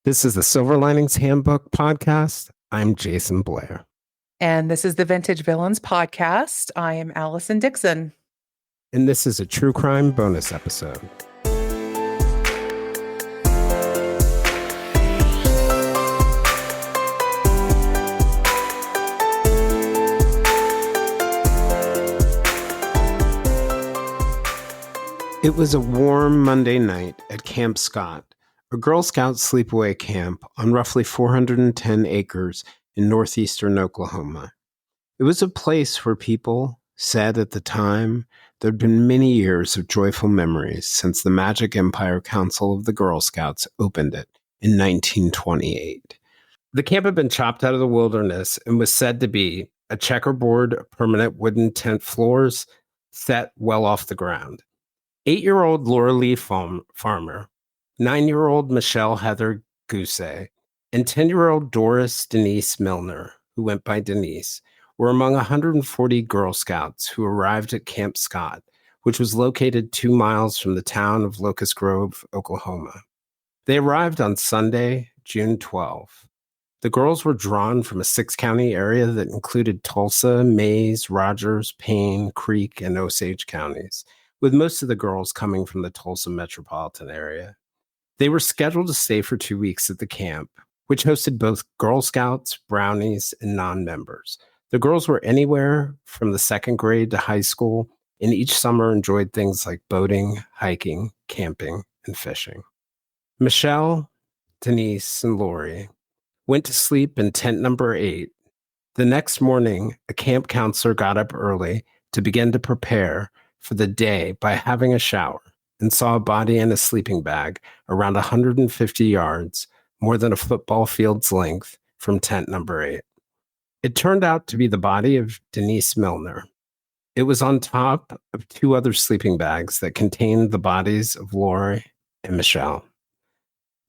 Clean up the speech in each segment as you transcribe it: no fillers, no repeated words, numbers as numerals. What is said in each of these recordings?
This is the Silver Linings Handbook podcast. I'm Jason Blair. And this is the Vintage Villains podcast. I am Allison Dixon. And this is a true crime bonus episode. It was a warm Monday night at Camp Scott, a Girl Scout sleepaway camp on roughly 410 acres in northeastern Oklahoma. It was a place where people said at the time there'd been many years of joyful memories since the Magic Empire Council of the Girl Scouts opened it in 1928. The camp had been chopped out of the wilderness and was said to be a checkerboard, permanent wooden tent floors set well off the ground. 8-year-old Laura Lee Farmer, 9-year-old Michelle Heather Gousset, and 10-year-old Doris Denise Milner, who went by Denise, were among 140 Girl Scouts who arrived at Camp Scott, which was located 2 miles from the town of Locust Grove, Oklahoma. They arrived on Sunday, June 12. The girls were drawn from a 6-county area that included Tulsa, Mays, Rogers, Payne, Creek, and Osage counties, with most of the girls coming from the Tulsa metropolitan area. They were scheduled to stay for 2 weeks at the camp, which hosted both Girl Scouts, Brownies, and non-members. The girls were anywhere from the 2nd grade to high school, and each summer enjoyed things like boating, hiking, camping, and fishing. Michelle, Denise, and Lori went to sleep in tent number 8. The next morning, a camp counselor got up early to begin to prepare for the day by having a shower and saw a body in a sleeping bag around 150 yards, more than a football field's length, from tent number 8. It turned out to be the body of Denise Milner. It was on top of 2 other sleeping bags that contained the bodies of Lori and Michelle.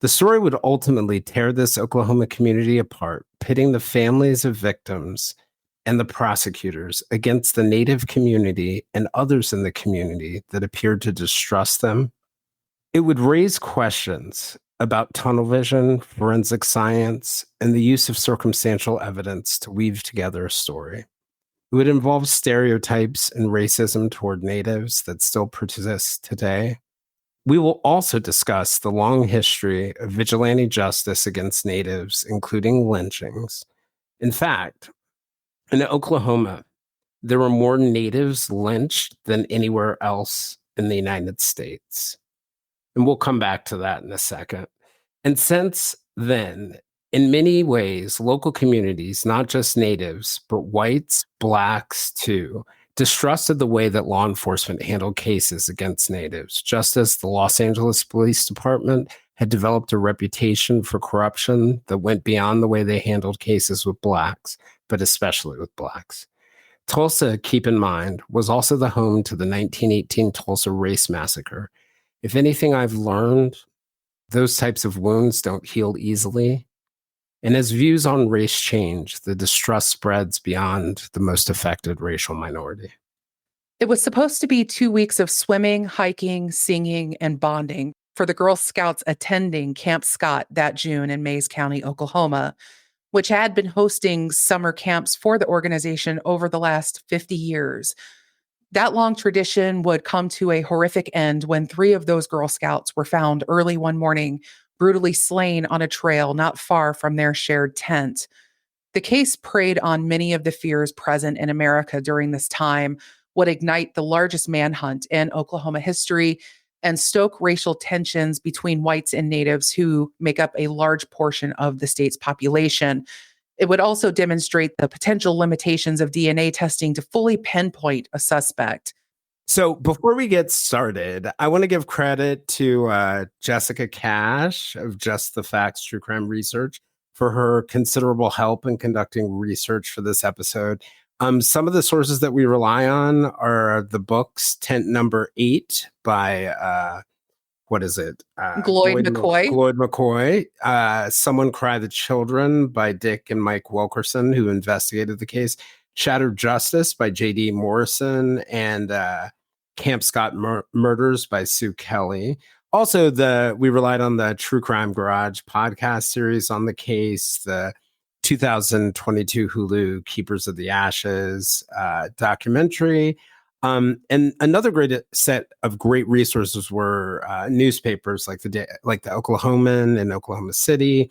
The story would ultimately tear this Oklahoma community apart, pitting the families of victims and the prosecutors against the Native community and others in the community that appeared to distrust them. It would raise questions about tunnel vision, forensic science, and the use of circumstantial evidence to weave together a story. It would involve stereotypes and racism toward Natives that still persist today. We will also discuss the long history of vigilante justice against Natives, including lynchings. In fact, in Oklahoma, there were more Natives lynched than anywhere else in the United States. And we'll come back to that in a second. And since then, in many ways, local communities, not just Natives, but whites, blacks too, distrusted the way that law enforcement handled cases against Natives, just as the Los Angeles Police Department had developed a reputation for corruption that went beyond the way they handled cases with blacks, but especially with blacks. Tulsa, keep in mind, was also the home to the 1918 Tulsa Race Massacre. If anything I've learned, those types of wounds don't heal easily. And as views on race change, the distrust spreads beyond the most affected racial minority. It was supposed to be 2 weeks of swimming, hiking, singing, and bonding for the Girl Scouts attending Camp Scott that June in Mays County, Oklahoma, which had been hosting summer camps for the organization over the last 50 years. That long tradition would come to a horrific end when 3 of those Girl Scouts were found early one morning, brutally slain on a trail not far from their shared tent. The case preyed on many of the fears present in America during this time, would ignite the largest manhunt in Oklahoma history, and stoke racial tensions between whites and Natives who make up a large portion of the state's population. It would also demonstrate the potential limitations of DNA testing to fully pinpoint a suspect. So before we get started, I want to give credit to Jessica Cash of Just the Facts True Crime Research for her considerable help in conducting research for this episode. Some of the sources that we rely on are the books Tent Number 8 by, Gloyd McCoy. Gloyd McCoy. Someone Cry the Children by Dick and Mike Wilkerson, who investigated the case. Shattered Justice by J.D. Morrison, and Camp Scott Murders by Sue Kelly. Also, we relied on the True Crime Garage podcast series on the case, the 2022 Hulu Keepers of the Ashes documentary. And another great set of great resources were newspapers like the Oklahoman in Oklahoma City.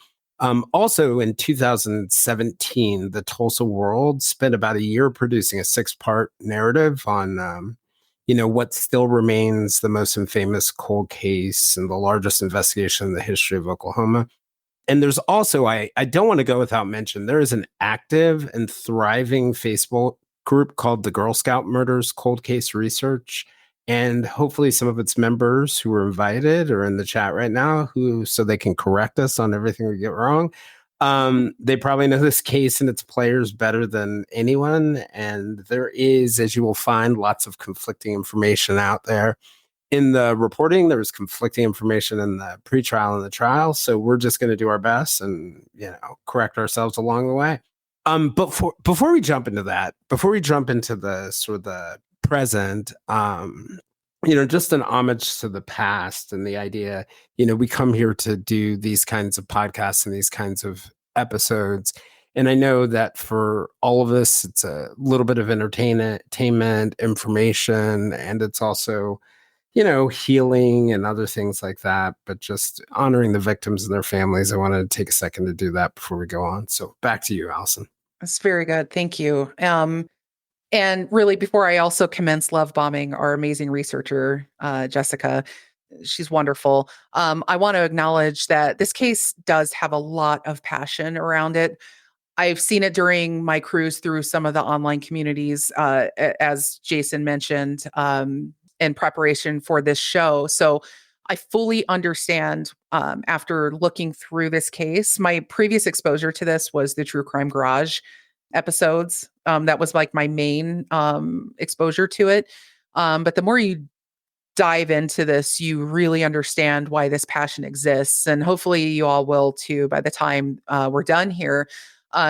Also, in 2017, the Tulsa World spent about a year producing a 6-part narrative on, what still remains the most infamous cold case and the largest investigation in the history of Oklahoma. And there's also, I don't want to go without mention, there is an active and thriving Facebook group called the Girl Scout Murders Cold Case Research. And hopefully some of its members who were invited are in the chat right now, so they can correct us on everything we get wrong. They probably know this case and its players better than anyone. And there is, as you will find, lots of conflicting information out there. In the reporting, there was conflicting information in the pretrial and the trial. So we're just going to do our best and, correct ourselves along the way. But before we jump into that, before we jump into the sort of the present, just an homage to the past and the idea, we come here to do these kinds of podcasts and these kinds of episodes. And I know that for all of us, it's a little bit of entertainment, information, and it's also, healing and other things like that, but just honoring the victims and their families. I wanted to take a second to do that before we go on. So back to you, Allison. That's very good. Thank you. And really, before I also commence love bombing our amazing researcher, Jessica, she's wonderful. I want to acknowledge that this case does have a lot of passion around it. I've seen it during my cruise through some of the online communities, as Jason mentioned, in preparation for this show. So I fully understand after looking through this case. My previous exposure to this was the True Crime Garage episodes. That was like my main exposure to it. But the more you dive into this, you really understand why this passion exists. And hopefully you all will too by the time we're done here.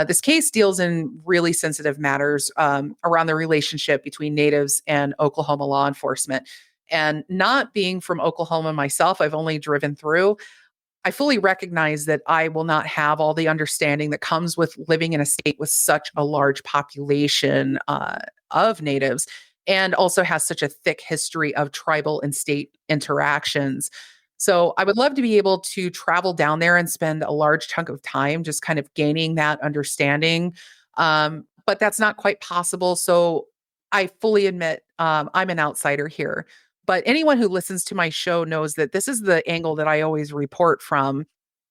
This case deals in really sensitive matters around the relationship between natives and Oklahoma law enforcement. And not being from Oklahoma myself, I've only driven through. I fully recognize that I will not have all the understanding that comes with living in a state with such a large population of natives and also has such a thick history of tribal and state interactions. So I would love to be able to travel down there and spend a large chunk of time just kind of gaining that understanding. But that's not quite possible. So I fully admit I'm an outsider here. But anyone who listens to my show knows that this is the angle that I always report from.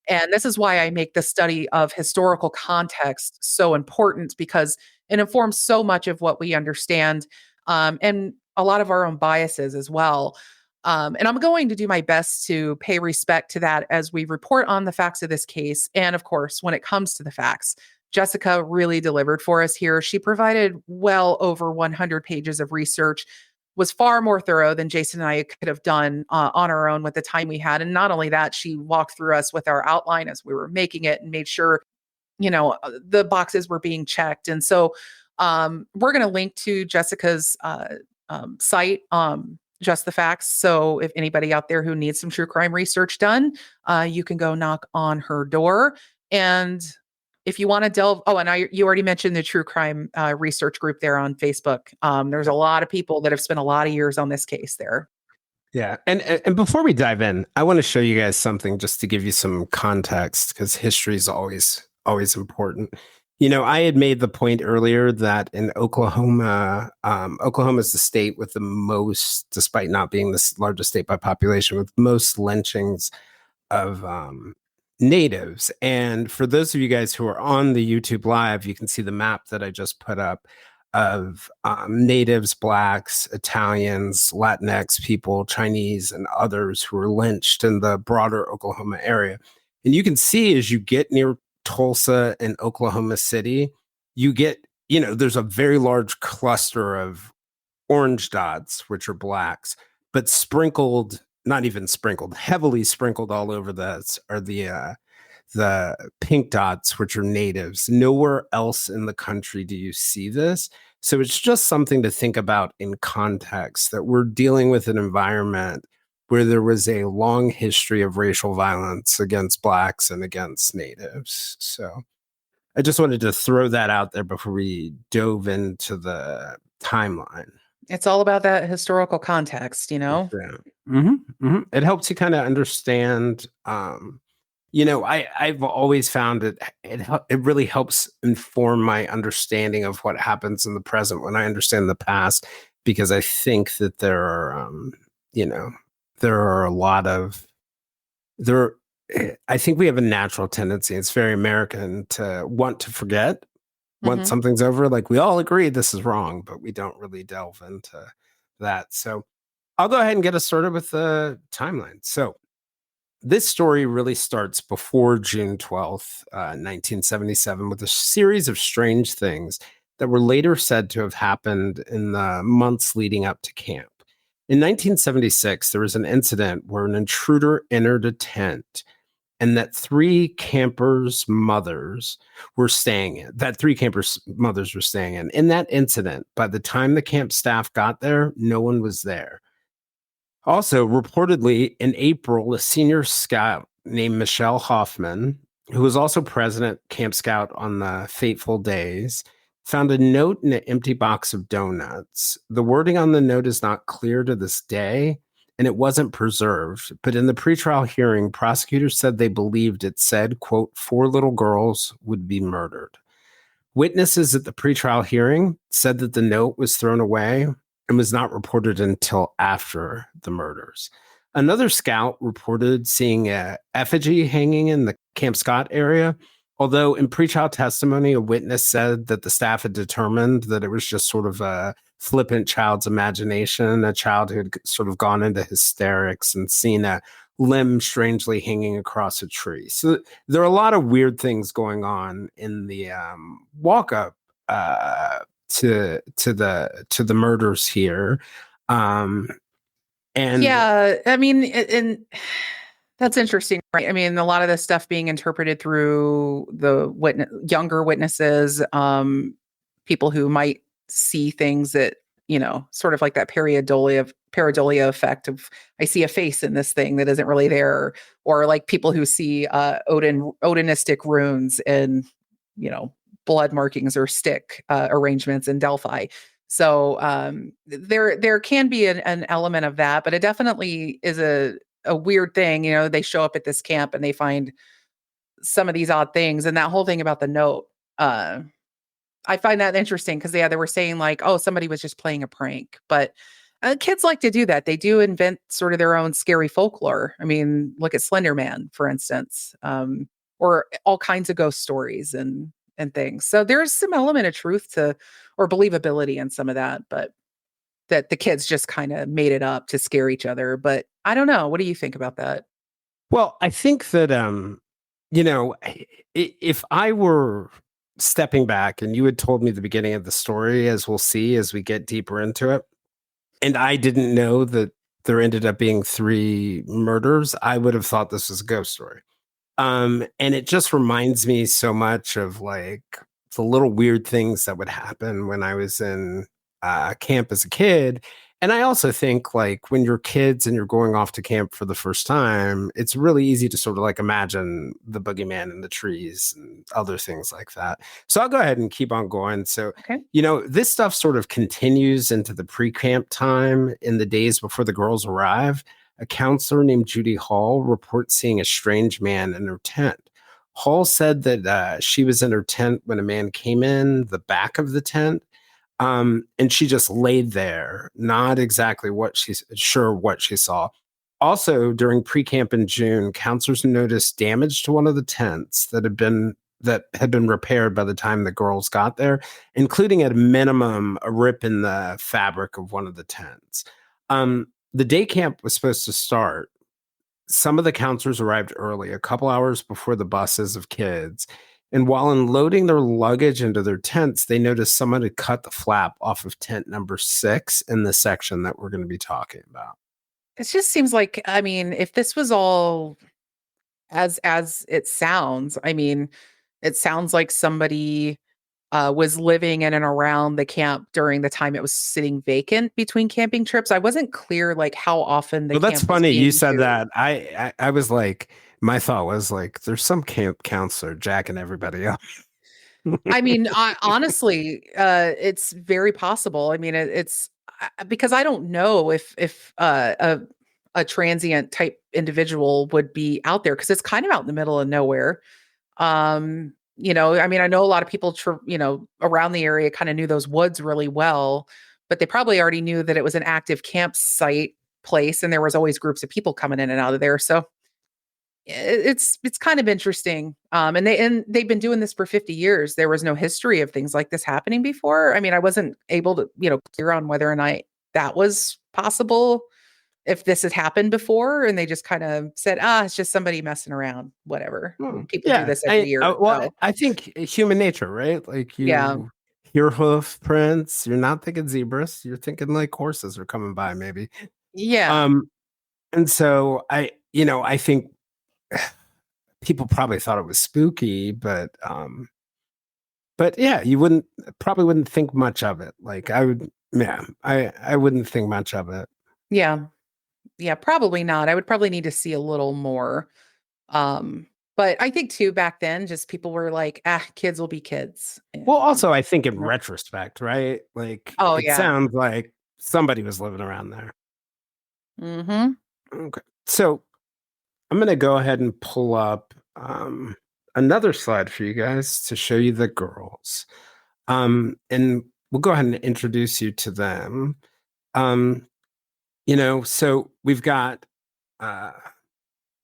And this is why I make the study of historical context so important because it informs so much of what we understand and a lot of our own biases as well. And I'm going to do my best to pay respect to that as we report on the facts of this case. And of course, when it comes to the facts, Jessica really delivered for us here. She provided well over 100 pages of research, was far more thorough than Jason and I could have done on our own with the time we had. And not only that, she walked through us with our outline as we were making it and made sure, the boxes were being checked. And so we're going to link to Jessica's site, Just the Facts. So if anybody out there who needs some true crime research done, you can go knock on her door. And if you want to delve, you already mentioned the true crime research group there on Facebook. There's a lot of people that have spent a lot of years on this case there. Yeah. And before we dive in, I want to show you guys something just to give you some context because history is always important. I had made the point earlier that in Oklahoma, Oklahoma is the state with the most, despite not being the largest state by population, with most lynchings of natives. And for those of you guys who are on the YouTube live, you can see the map that I just put up of natives, blacks, Italians, Latinx people, Chinese, and others who were lynched in the broader Oklahoma area. And you can see as you get near Tulsa and Oklahoma City, you get, there's a very large cluster of orange dots, which are blacks, but sprinkled, not even sprinkled, heavily sprinkled all over are the pink dots, which are natives. Nowhere else in the country do you see this. So it's just something to think about in context that we're dealing with an environment where there was a long history of racial violence against Blacks and against Natives. So I just wanted to throw that out there before we dove into the timeline. It's all about that historical context, you know? Yeah. It helps you kind of understand. I've always found it really helps inform my understanding of what happens in the present when I understand the past, because I think that you know, there are a lot of there. I think we have a natural tendency. It's very American to want to forget once Mhm. something's over. Like we all agree this is wrong, but we don't really delve into that. So I'll go ahead and get us started with the timeline. So this story really starts before June 12th, 1977, with a series of strange things that were later said to have happened in the months leading up to camp. In 1976, there was an incident where an intruder entered a tent and that three campers' mothers were staying in. In that incident, by the time the camp staff got there, no one was there. Also, reportedly in April, a senior scout named Michelle Hoffman, who was also president Camp Scout on the fateful days, found a note in an empty box of donuts. The wording on the note is not clear to this day, and it wasn't preserved. But in the pretrial hearing, prosecutors said they believed it said, quote, 4 little girls would be murdered. Witnesses at the pretrial hearing said that the note was thrown away and was not reported until after the murders. Another scout reported seeing a effigy hanging in the Camp Scott area, although in pretrial testimony, a witness said that the staff had determined that it was just sort of a flippant child's imagination, a child who had sort of gone into hysterics and seen a limb strangely hanging across a tree. So there are a lot of weird things going on in the walk up to the murders here. Um, and Yeah, I mean, and that's interesting, right? I mean, a lot of this stuff being interpreted through the younger witnesses, people who might see things that, sort of like that pareidolia effect of I see a face in this thing that isn't really there, or like people who see Odinistic runes and, blood markings or stick arrangements in Delphi. So there can be an element of that, but it definitely is a weird thing. They show up at this camp and they find some of these odd things, and that whole thing about the note. I find that interesting because they were saying like, oh, somebody was just playing a prank, but kids like to do that. They do invent sort of their own scary folklore. I mean, look at Slender Man, for instance, or all kinds of ghost stories and things. So there's some element of truth to or believability in some of that, but that the kids just kind of made it up to scare each other. But I don't know. What do you think about that? well, I think that if I were stepping back and you had told me the beginning of the story, as we'll see as we get deeper into it, and I didn't know that there ended up being 3 murders, I would have thought this was a ghost story. And it just reminds me so much of like the little weird things that would happen when I was in camp as a kid. And I also think like when you're kids and you're going off to camp for the first time, it's really easy to sort of like imagine the boogeyman in the trees and other things like that. So I'll go ahead and keep on going. So, Okay. this stuff sort of continues into the pre-camp time in the days before the girls arrive. A counselor named Judy Hall reports seeing a strange man in her tent. Hall said that she was in her tent when a man came in the back of the tent, and she just laid there, not exactly sure what she saw. Also, during pre-camp in June, counselors noticed damage to one of the tents that had been repaired by the time the girls got there, including at a minimum a rip in the fabric of one of the tents. The day camp was supposed to start. Some of the counselors arrived early, a couple hours before the buses of kids. And while unloading their luggage into their tents, they noticed someone had cut the flap off of tent number 6 in the section that we're going to be talking about. It just seems like, I mean, if this was all as it sounds, I mean, it sounds like somebody was living in and around the camp during the time it was sitting vacant between camping trips. I wasn't clear like how often the Well, that's camp was funny you being said used. that. I was like, my thought was like, there's some camp counselor jacking everybody up. I mean, honestly, it's very possible. I mean, it's because I don't know if a transient type individual would be out there because it's kind of out in the middle of nowhere. I mean, I know a lot of people, around the area kind of knew those woods really well, but they probably already knew that it was an active campsite place, and there was always groups of people coming in and out of there. So it's kind of interesting. And they've been doing this for 50 years. There was no history of things like this happening before. I mean, I wasn't able to, clear on whether or not that was possible if this had happened before, and they just kind of said, it's just somebody messing around, whatever. Hmm. People do Yeah, this every year. well, So I think human nature, right? Like yeah. you hear hoof prints, you're not thinking zebras, you're thinking like horses are coming by, maybe. Yeah. Um, and so I think people probably thought it was spooky, but yeah, you probably wouldn't think much of it. Like I would, yeah, I wouldn't think much of it. Yeah. Yeah, probably not. I would probably need to see a little more. Um, but I think too back then just people were like, kids will be kids. Well, And also, I think in retrospect, right? Like oh it yeah. sounds like somebody was living around there. Mhm. Okay. So I'm going to go ahead and pull up another slide for you guys to show you the girls. And we'll go ahead and introduce you to them. Um, so uh,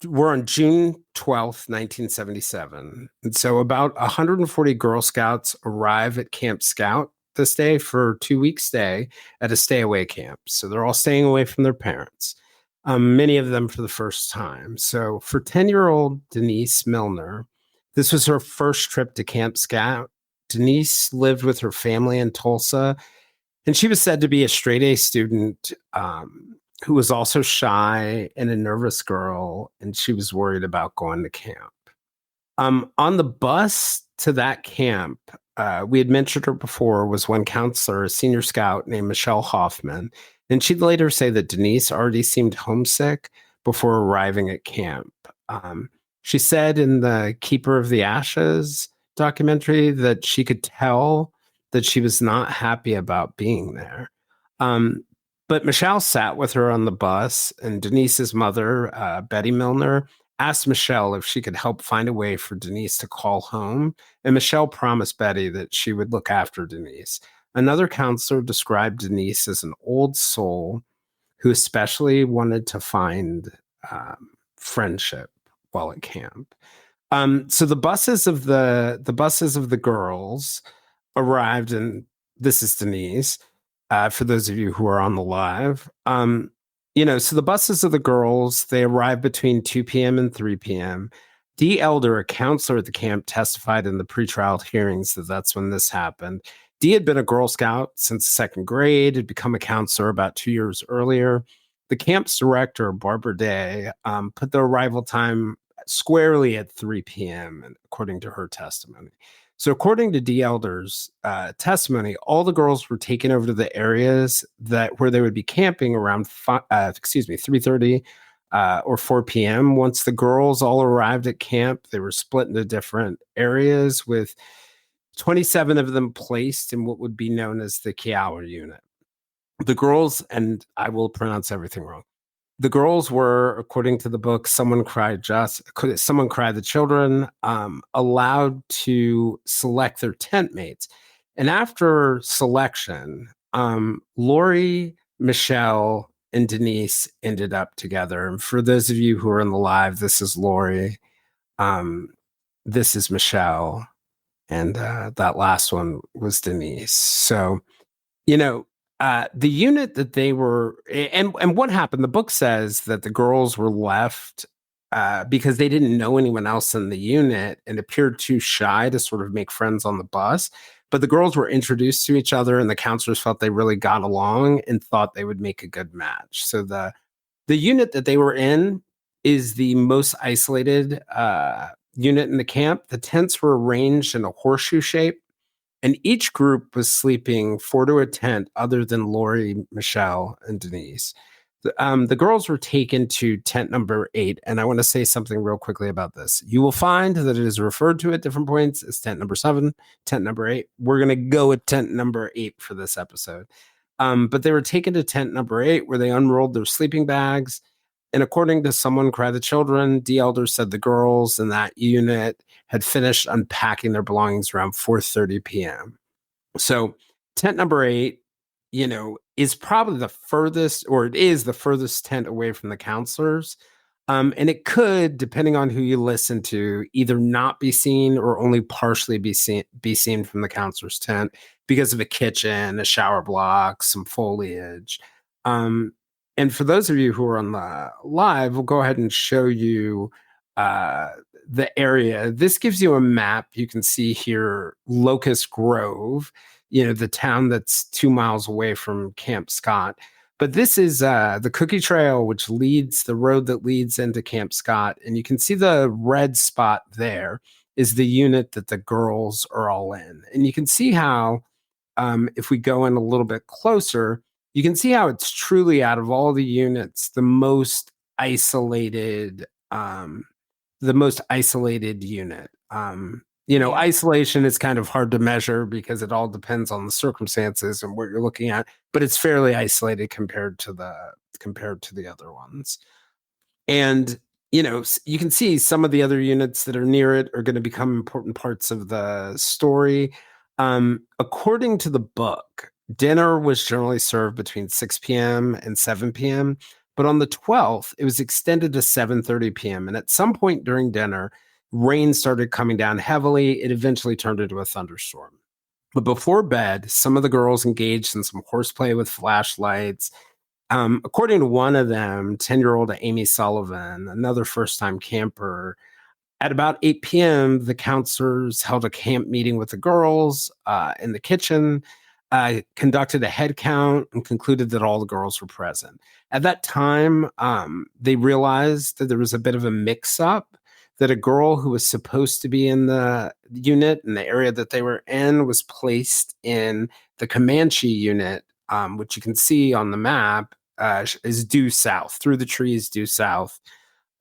we're on June 12th, 1977. And so about 140 Girl Scouts arrive at Camp Scout this day for a 2-week stay at a stay away camp. So they're all staying away from their parents, many of them for the first time. So for 10-year-old Denise Milner, this was her first trip to Camp Scout. Denise lived with her family in Tulsa, and she was said to be a straight A student who was also shy and a nervous girl, and she was worried about going to camp. On the bus to that camp, we had mentioned her before, was one counselor, a senior scout named Michelle Hoffman. And she'd later say that Denise already seemed homesick before arriving at camp. She said in the Keeper of the Ashes documentary that she could tell that she was not happy about being there. Um, but Michelle sat with her on the bus, and Denise's mother, Betty Milner, asked Michelle if she could help find a way for Denise to call home. And Michelle promised Betty that she would look after Denise. Another counselor described Denise as an old soul who especially wanted to find friendship while at camp. So the buses of the girls arrived, and this is Denise. For those of you who are on the live, so the buses of the girls, they arrived between 2 p.m. and 3 p.m. Dee Elder, a counselor at the camp, testified in the pretrial hearings that that's when this happened. Dee had been a Girl Scout since second grade, had become a counselor about 2 years earlier. The camp's director, Barbara Day, put the arrival time squarely at 3 p.m., according to her testimony. So, according to Dee Elder's testimony, all the girls were taken over to the areas where they would be camping around 3:30 or 4 p.m. Once the girls all arrived at camp, they were split into different areas, with 27 of them placed in what would be known as the Kiowa unit. The girls, and I will pronounce everything wrong, the girls were, according to the book, Someone Cried the Children, allowed to select their tent mates. And after selection, Lori, Michelle, and Denise ended up together. And for those of you who are in the live, this is Lori, um, this is Michelle, and that last one was Denise. So, you know, the unit that they were, and what happened, the book says that the girls were left because they didn't know anyone else in the unit and appeared too shy to sort of make friends on the bus. But the girls were introduced to each other, and the counselors felt they really got along and thought they would make a good match. So the unit that they were in is the most isolated unit in the camp. The tents were arranged in a horseshoe shape. And each group was sleeping four to a tent other than Lori, Michelle, and Denise. The girls were taken to tent number 8. And I want to say something real quickly about this. You will find that it is referred to at different points as tent number 7, tent number 8. We're going to go with tent number 8 for this episode. But they were taken to tent number 8 where they unrolled their sleeping bags. And according to Someone Cry the Children, the elders said the girls in that unit had finished unpacking their belongings around 4:30 p.m. So tent number 8, is probably the furthest, or it is the furthest tent away from the counselors. And it could, depending on who you listen to, either not be seen or only partially be seen from the counselor's tent because of a kitchen, a shower block, some foliage. Um, and for those of you who are on the live, we'll go ahead and show you uh, the area. This gives you a map. You can see here Locust Grove, the town that's 2 miles away from Camp Scott. But this is the Cookie Trail, which leads the road that leads into Camp Scott. And you can see the red spot there is the unit that the girls are all in. And you can see how, if we go in a little bit closer, you can see how it's truly, out of all the units, the most isolated unit. Yeah. Isolation is kind of hard to measure because it all depends on the circumstances and what you're looking at, but it's fairly isolated compared to the other ones. And you can see some of the other units that are near it are going to become important parts of the story. According to the book, dinner was generally served between 6 p.m. and 7 p.m., but on the 12th, it was extended to 7:30 p.m. And at some point during dinner, rain started coming down heavily. It eventually turned into a thunderstorm. But before bed, some of the girls engaged in some horseplay with flashlights. According to one of them, 10-year-old Amy Sullivan, another first-time camper, at about 8 p.m., the counselors held a camp meeting with the girls in the kitchen, conducted a head count, and concluded that all the girls were present. At that time, they realized that there was a bit of a mix-up, that a girl who was supposed to be in the unit in the area that they were in was placed in the Comanche unit, which you can see on the map is due south, through the trees due south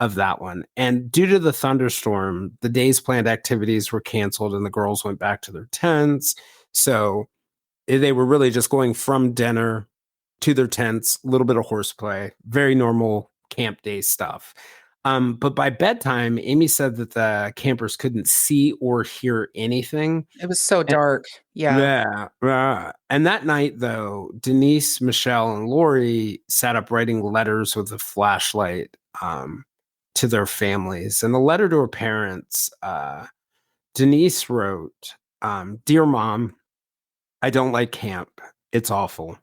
of that one. And due to the thunderstorm, the day's planned activities were canceled and the girls went back to their tents. So they were really just going from dinner to their tents, a little bit of horseplay, very normal camp day stuff. But by bedtime, Amy said that the campers couldn't see or hear anything. It was so And, dark. Yeah. yeah. And that night, though, Denise, Michelle, and Lori sat up writing letters with a flashlight to their families. And the letter to her parents, Denise wrote, "Dear Mom, I don't like camp. It's awful.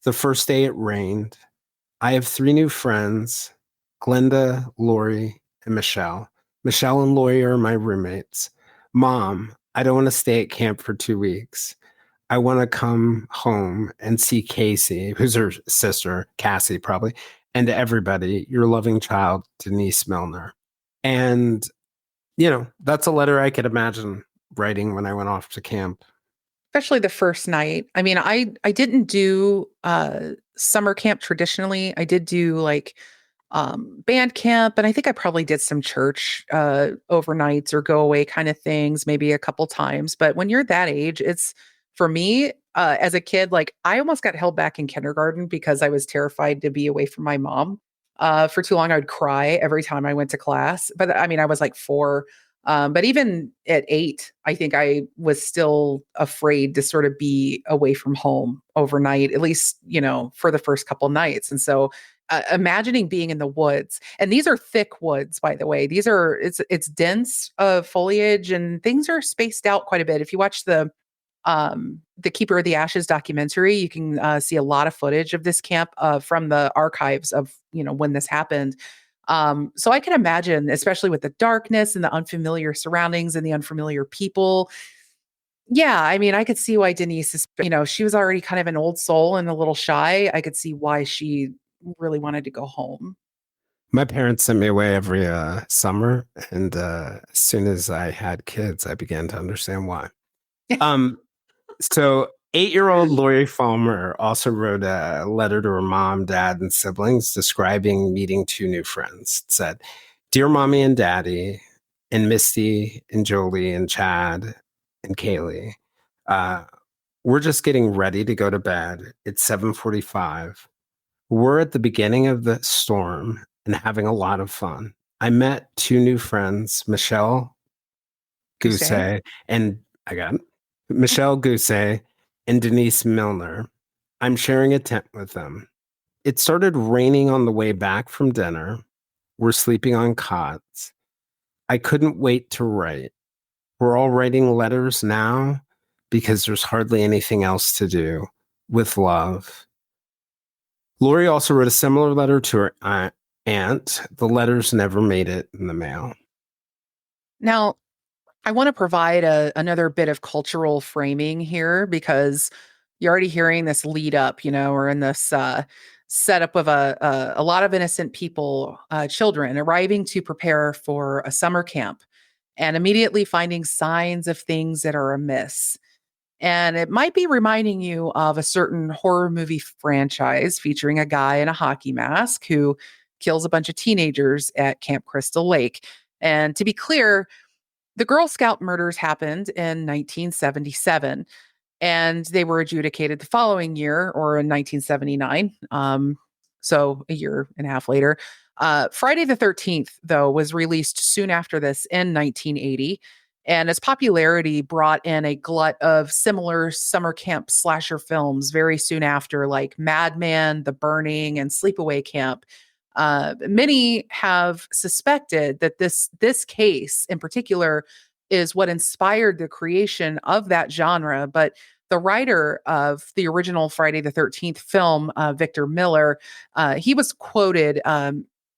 The first day it rained. I have 3 new friends, Glenda, Lori, and Michelle. Michelle and Lori are my roommates. Mom, I don't want to stay at camp for 2 weeks. I want to come home and see Casey," who's her sister, Cassie probably, "and everybody, your loving child, Denise Milner." And, that's a letter I could imagine writing when I went off to camp. Especially the first night. I mean, I didn't do summer camp traditionally. I did do like band camp, and I think I probably did some church overnights or go away kind of things, maybe a couple times. But when you're that age, it's for me as a kid, like I almost got held back in kindergarten because I was terrified to be away from my mom for too long. I would cry every time I went to class. But I mean, I was like 4. But even at 8, I think I was still afraid to sort of be away from home overnight, at least, for the first couple nights. And so imagining being in the woods, and these are thick woods, by the way, it's dense foliage and things are spaced out quite a bit. If you watch the Keeper of the Ashes documentary, you can see a lot of footage of this camp from the archives of, when this happened. So I can imagine, especially with the darkness and the unfamiliar surroundings and the unfamiliar people. Yeah, I mean, I could see why Denise is, she was already kind of an old soul and a little shy. I could see why she really wanted to go home. My parents sent me away every summer, and as soon as I had kids, I began to understand why. Um, So 8-year-old Lori Falmer also wrote a letter to her mom, dad, and siblings describing meeting two new friends. It said, "Dear Mommy and Daddy, and Misty and Jolie and Chad and Kaylee, uh, we're just getting ready to go to bed. It's 7:45. We're at the beginning of the storm and having a lot of fun. I met two new friends, Goose egg? Gousset and I got it. Michelle Gousset and Denise Milner. I'm sharing a tent with them. It started raining on the way back from dinner. We're sleeping on cots. I couldn't wait to write. We're all writing letters now because there's hardly anything else to do. With love." Lori also wrote a similar letter to her aunt. The letters never made it in the mail. Now, I want to provide another bit of cultural framing here because you're already hearing this lead up. We're in this setup of a lot of innocent people, children, arriving to prepare for a summer camp and immediately finding signs of things that are amiss. And it might be reminding you of a certain horror movie franchise featuring a guy in a hockey mask who kills a bunch of teenagers at Camp Crystal Lake. And to be clear, the Girl Scout murders happened in 1977, and they were adjudicated the following year, or in 1979. So a year and a half later. Friday the 13th, though, was released soon after this in 1980. And its popularity brought in a glut of similar summer camp slasher films very soon after, like Madman, The Burning, and Sleepaway Camp. Many have suspected that this case in particular is what inspired the creation of that genre, but the writer of the original Friday the 13th film, Victor Miller, he was quoted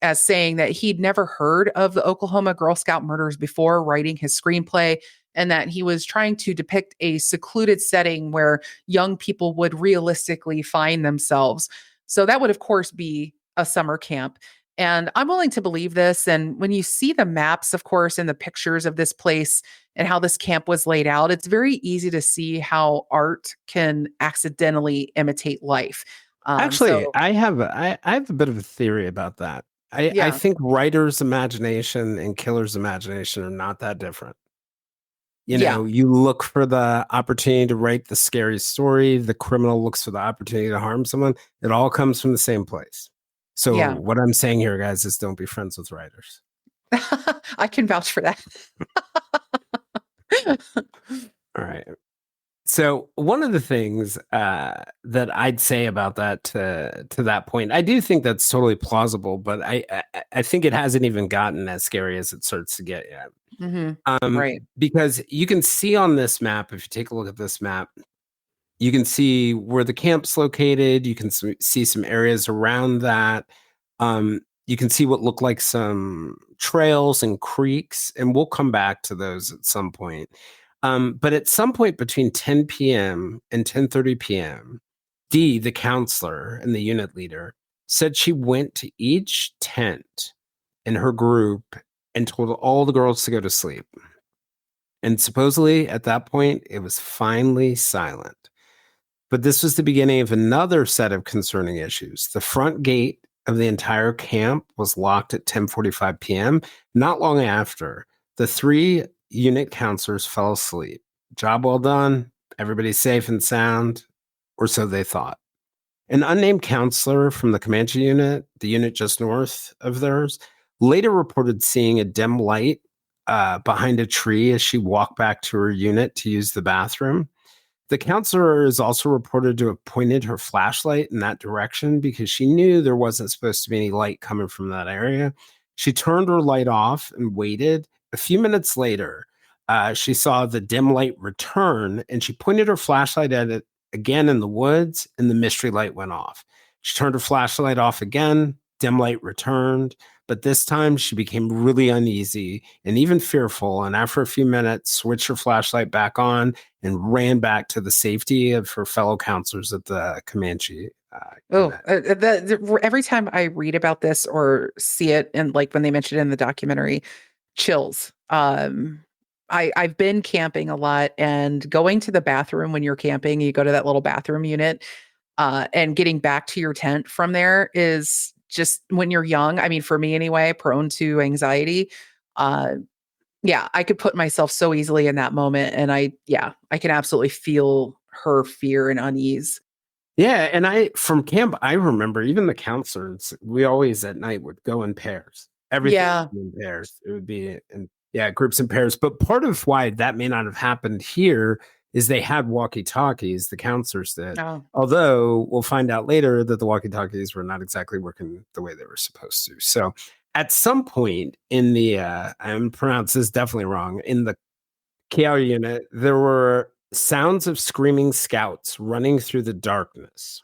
as saying that he'd never heard of the Oklahoma Girl Scout murders before writing his screenplay, and that he was trying to depict a secluded setting where young people would realistically find themselves. So that would, of course, be a summer camp. And I'm willing to believe this. And when you see the maps, of course, and the pictures of this place and how this camp was laid out, it's very easy to see how art can accidentally imitate life. Actually, So I have a bit of a theory about that. I yeah, think writer's imagination and killer's imagination are not that different. yeah, You look for the opportunity to write the scary story. The criminal looks for the opportunity to harm someone. It all comes from the same place. So yeah. what I'm saying here, guys, is don't be friends with writers. I can vouch for that. All right. So one of the things that I'd say about that to that point, I do think that's totally plausible, but I think it hasn't even gotten as scary as it starts to get yet. Hmm. Right. Because you can see on this map, if you take a look at this map, you can see where the camp's located. You can see some areas around that. You can see what look like some trails and creeks, and we'll come back to those at some point. But at some point between 10 p.m. and 10:30 p.m., Dee, the counselor and the unit leader, said she went to each tent in her group and told all the girls to go to sleep. And supposedly at that point, it was finally silent. But this was the beginning of another set of concerning issues. The front gate of the entire camp was locked at 10:45 p.m. Not long after, the three unit counselors fell asleep. Job well done. Everybody's safe and sound, or so they thought. An unnamed counselor from the Comanche unit, the unit just north of theirs, later reported seeing a dim light behind a tree as she walked back to her unit to use the bathroom. The counselor is also reported to have pointed her flashlight in that direction because she knew there wasn't supposed to be any light coming from that area. She turned her light off and waited. A few minutes later, she saw the dim light return and she pointed her flashlight at it again in the woods, and the mystery light went off. She turned her flashlight off again, dim light returned, but this time she became really uneasy and even fearful. And after a few minutes, switched her flashlight back on and ran back to the safety of her fellow counselors at the Comanche Oh, unit. every time I read about this or see it, and like when they mention it in the documentary, chills. I've been camping a lot, and going to the bathroom when you're camping, you go to that little bathroom unit, and getting back to your tent from there is just when you're young. I mean, for me anyway, prone to anxiety. Uh, yeah, I could put myself so easily in that moment, and I can absolutely feel her fear and unease. Yeah, and from camp, I remember even the counselors, we always at night would go in pairs. Everything Yeah. would be in pairs. It would be in, yeah, groups and pairs. But part of why that may not have happened here is they had walkie-talkies, the counselors did. Oh, Although we'll find out later that the walkie-talkies were not exactly working the way they were supposed to. So at some point in the, I'm pronounced this definitely wrong, in the KR unit, there were sounds of screaming scouts running through the darkness.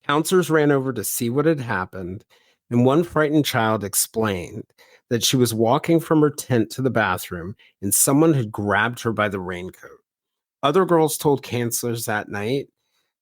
Counselors ran over to see what had happened, and one frightened child explained that she was walking from her tent to the bathroom and someone had grabbed her by the raincoat. Other girls told counselors that night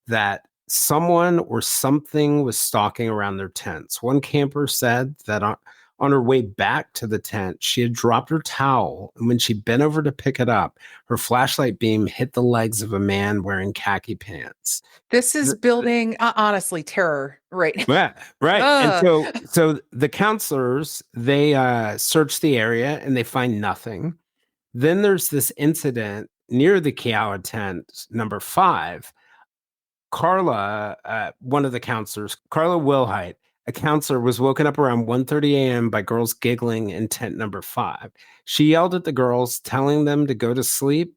that someone or something was stalking around their tents. One camper said that on her way back to the tent, she had dropped her towel, and when she bent over to pick it up, her flashlight beam hit the legs of a man wearing khaki pants. this is building honestly terror right now. Yeah, right. And Ugh. so the counselors, they search the area and they find nothing. Then there's this incident near the Kiowa tent, number 5. Carla, one of the counselors, Carla Wilhite, a counselor, was woken up around 1:30 a.m. by girls giggling in tent number 5. She yelled at the girls, telling them to go to sleep.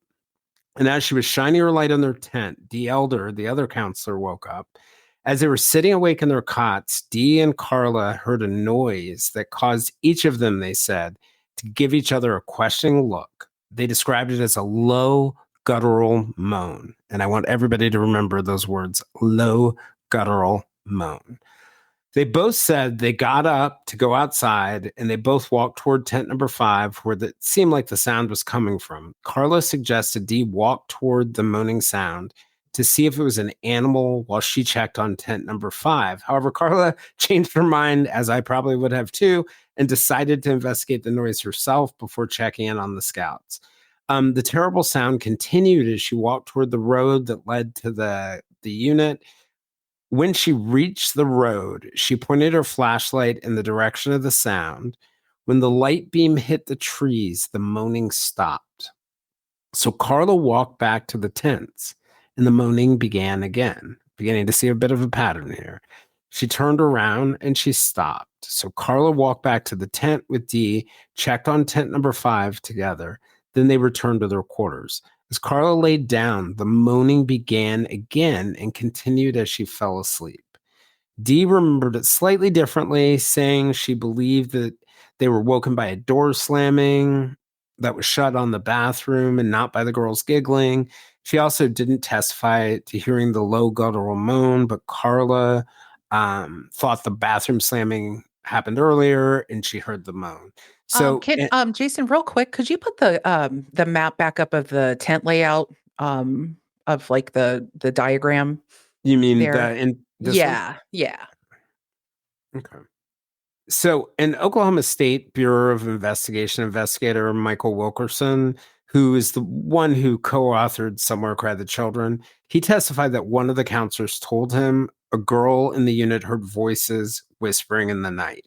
And as she was shining her light on their tent, Dee Elder, the other counselor, woke up. As they were sitting awake in their cots, Dee and Carla heard a noise that caused each of them, they said, to give each other a questioning look. They described it as a low, guttural moan. And I want everybody to remember those words, low, guttural moan. They both said they got up to go outside and they both walked toward tent number 5, where it seemed like the sound was coming from. Carla suggested Dee walk toward the moaning sound to see if it was an animal while she checked on tent number 5. However, Carla changed her mind, as I probably would have too, and decided to investigate the noise herself before checking in on the scouts. The terrible sound continued as she walked toward the road that led to the unit. When she reached the road, she pointed her flashlight in the direction of the sound. When the light beam hit the trees, the moaning stopped. So Carla walked back to the tents, and the moaning began again, beginning to see a bit of a pattern here. She turned around and she stopped. So Carla walked back to the tent with Dee, checked on tent number 5 together. Then they returned to their quarters. As Carla laid down, the moaning began again and continued as she fell asleep. Dee remembered it slightly differently, saying she believed that they were woken by a door slamming that was shut on the bathroom and not by the girls giggling. She also didn't testify to hearing the low guttural moan, but Carla thought the bathroom slamming happened earlier and she heard the moan. So, Can Jason, real quick, could you put the map back up of the tent layout of like the diagram you mean there? in this one? Yeah, yeah. Okay. So, an Oklahoma State Bureau of Investigation investigator, Michael Wilkerson, who is the one who co-authored Somewhere Cry the Children, he testified that one of the counselors told him a girl in the unit heard voices whispering in the night.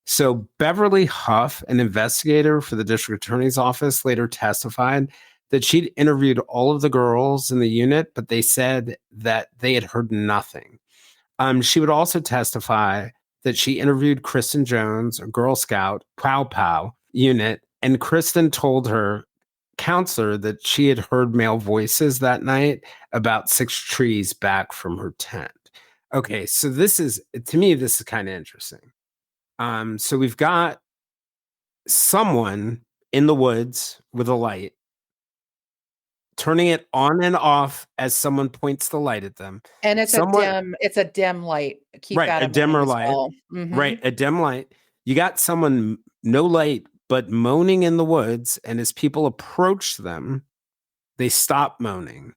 So Beverly Huff, an investigator for the district attorney's office, later testified that she'd interviewed all of the girls in the unit, but they said that they had heard nothing. She would also testify that she interviewed Kristen Jones, a Girl Scout, Pow Pow unit, and Kristen told her counselor that she had heard male voices that night about 6 trees back from her tent. Okay, so to me, this is kind of interesting. So we've got someone in the woods with a light, turning it on and off as someone points the light at them. And Someone, it's a dim light. Keep right, that a in mind dimmer as light, well. Hmm. right, a dim light. You got someone, no light, but moaning in the woods. And as people approach them, they stop moaning.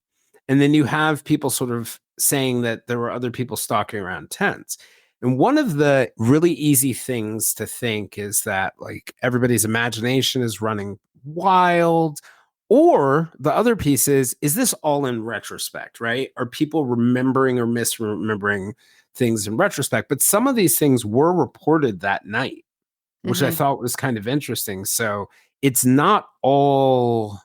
And then you have people sort of saying that there were other people stalking around tents. And one of the really easy things to think is that like everybody's imagination is running wild? Or the other piece is this all in retrospect, right? Are people remembering or misremembering things in retrospect? But some of these things were reported that night, which I Hmm. thought was kind of interesting. So it's not all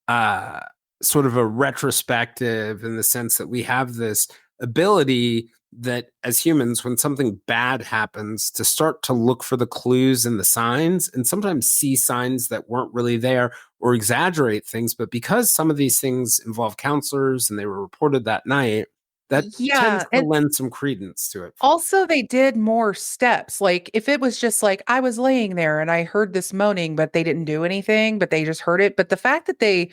uh, sort of a retrospective in the sense that we have this ability that as humans, when something bad happens, to start to look for the clues and the signs, and sometimes see signs that weren't really there or exaggerate things. But because some of these things involve counselors and they were reported that night, that tends Yeah. to And lend some credence to it for me. also, they did more steps. Like, if it was just like, I was laying there and I heard this moaning, but they didn't do anything, but they just heard it. But the fact that they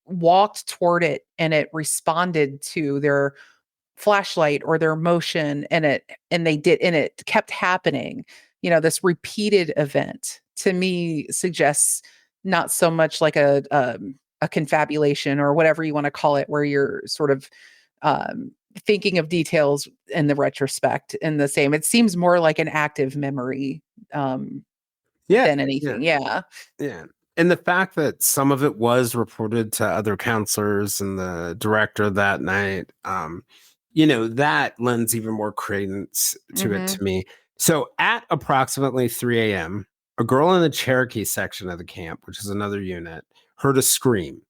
walked toward it and it responded to their flashlight or their motion and it kept happening, this repeated event to me suggests not so much like a confabulation or whatever you want to call it, where you're sort of um thinking of details in the retrospect in the same. It seems more like an active memory um Yeah, than yeah. anything. Yeah. Yeah. And the fact that some of it was reported to other counselors and the director that night, that lends even more credence to it Hmm. to me. So at approximately 3 a.m., a girl in the Cherokee section of the camp, which is another unit, heard a scream.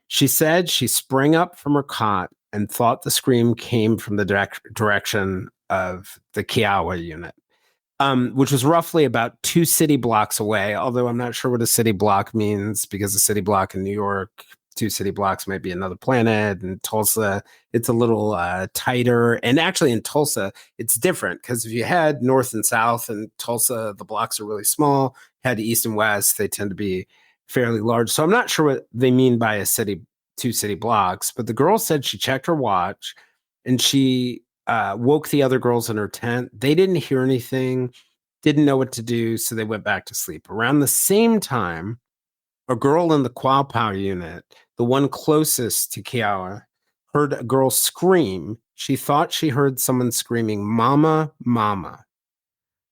She said she sprang up from her cot and thought the scream came from the direction of the Kiowa unit, which was roughly about 2 city blocks away. Although I'm not sure what a city block means, because a city block in New York, 2 city blocks might be another planet. In Tulsa, it's a little tighter. And actually, in Tulsa, it's different, because if you head north and south in Tulsa, the blocks are really small. Head east and west, they tend to be fairly large. So I'm not sure what they mean by 2 city blocks. But the girl said she checked her watch and she woke the other girls in her tent. They didn't hear anything, didn't know what to do, so they went back to sleep. Around the same time, a girl in the Quapaw unit, the one closest to Kiawa, heard a girl scream. She thought she heard someone screaming, "Mama, Mama."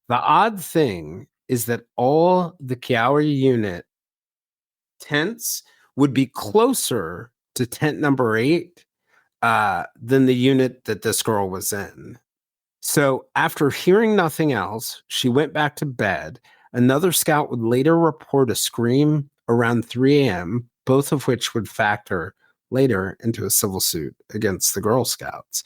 The odd thing is that all the Kiawa unit tents would be closer to tent number 8 than the unit that this girl was in. So, after hearing nothing else, she went back to bed. Another scout would later report a scream around 3 a.m., both of which would factor later into a civil suit against the Girl Scouts.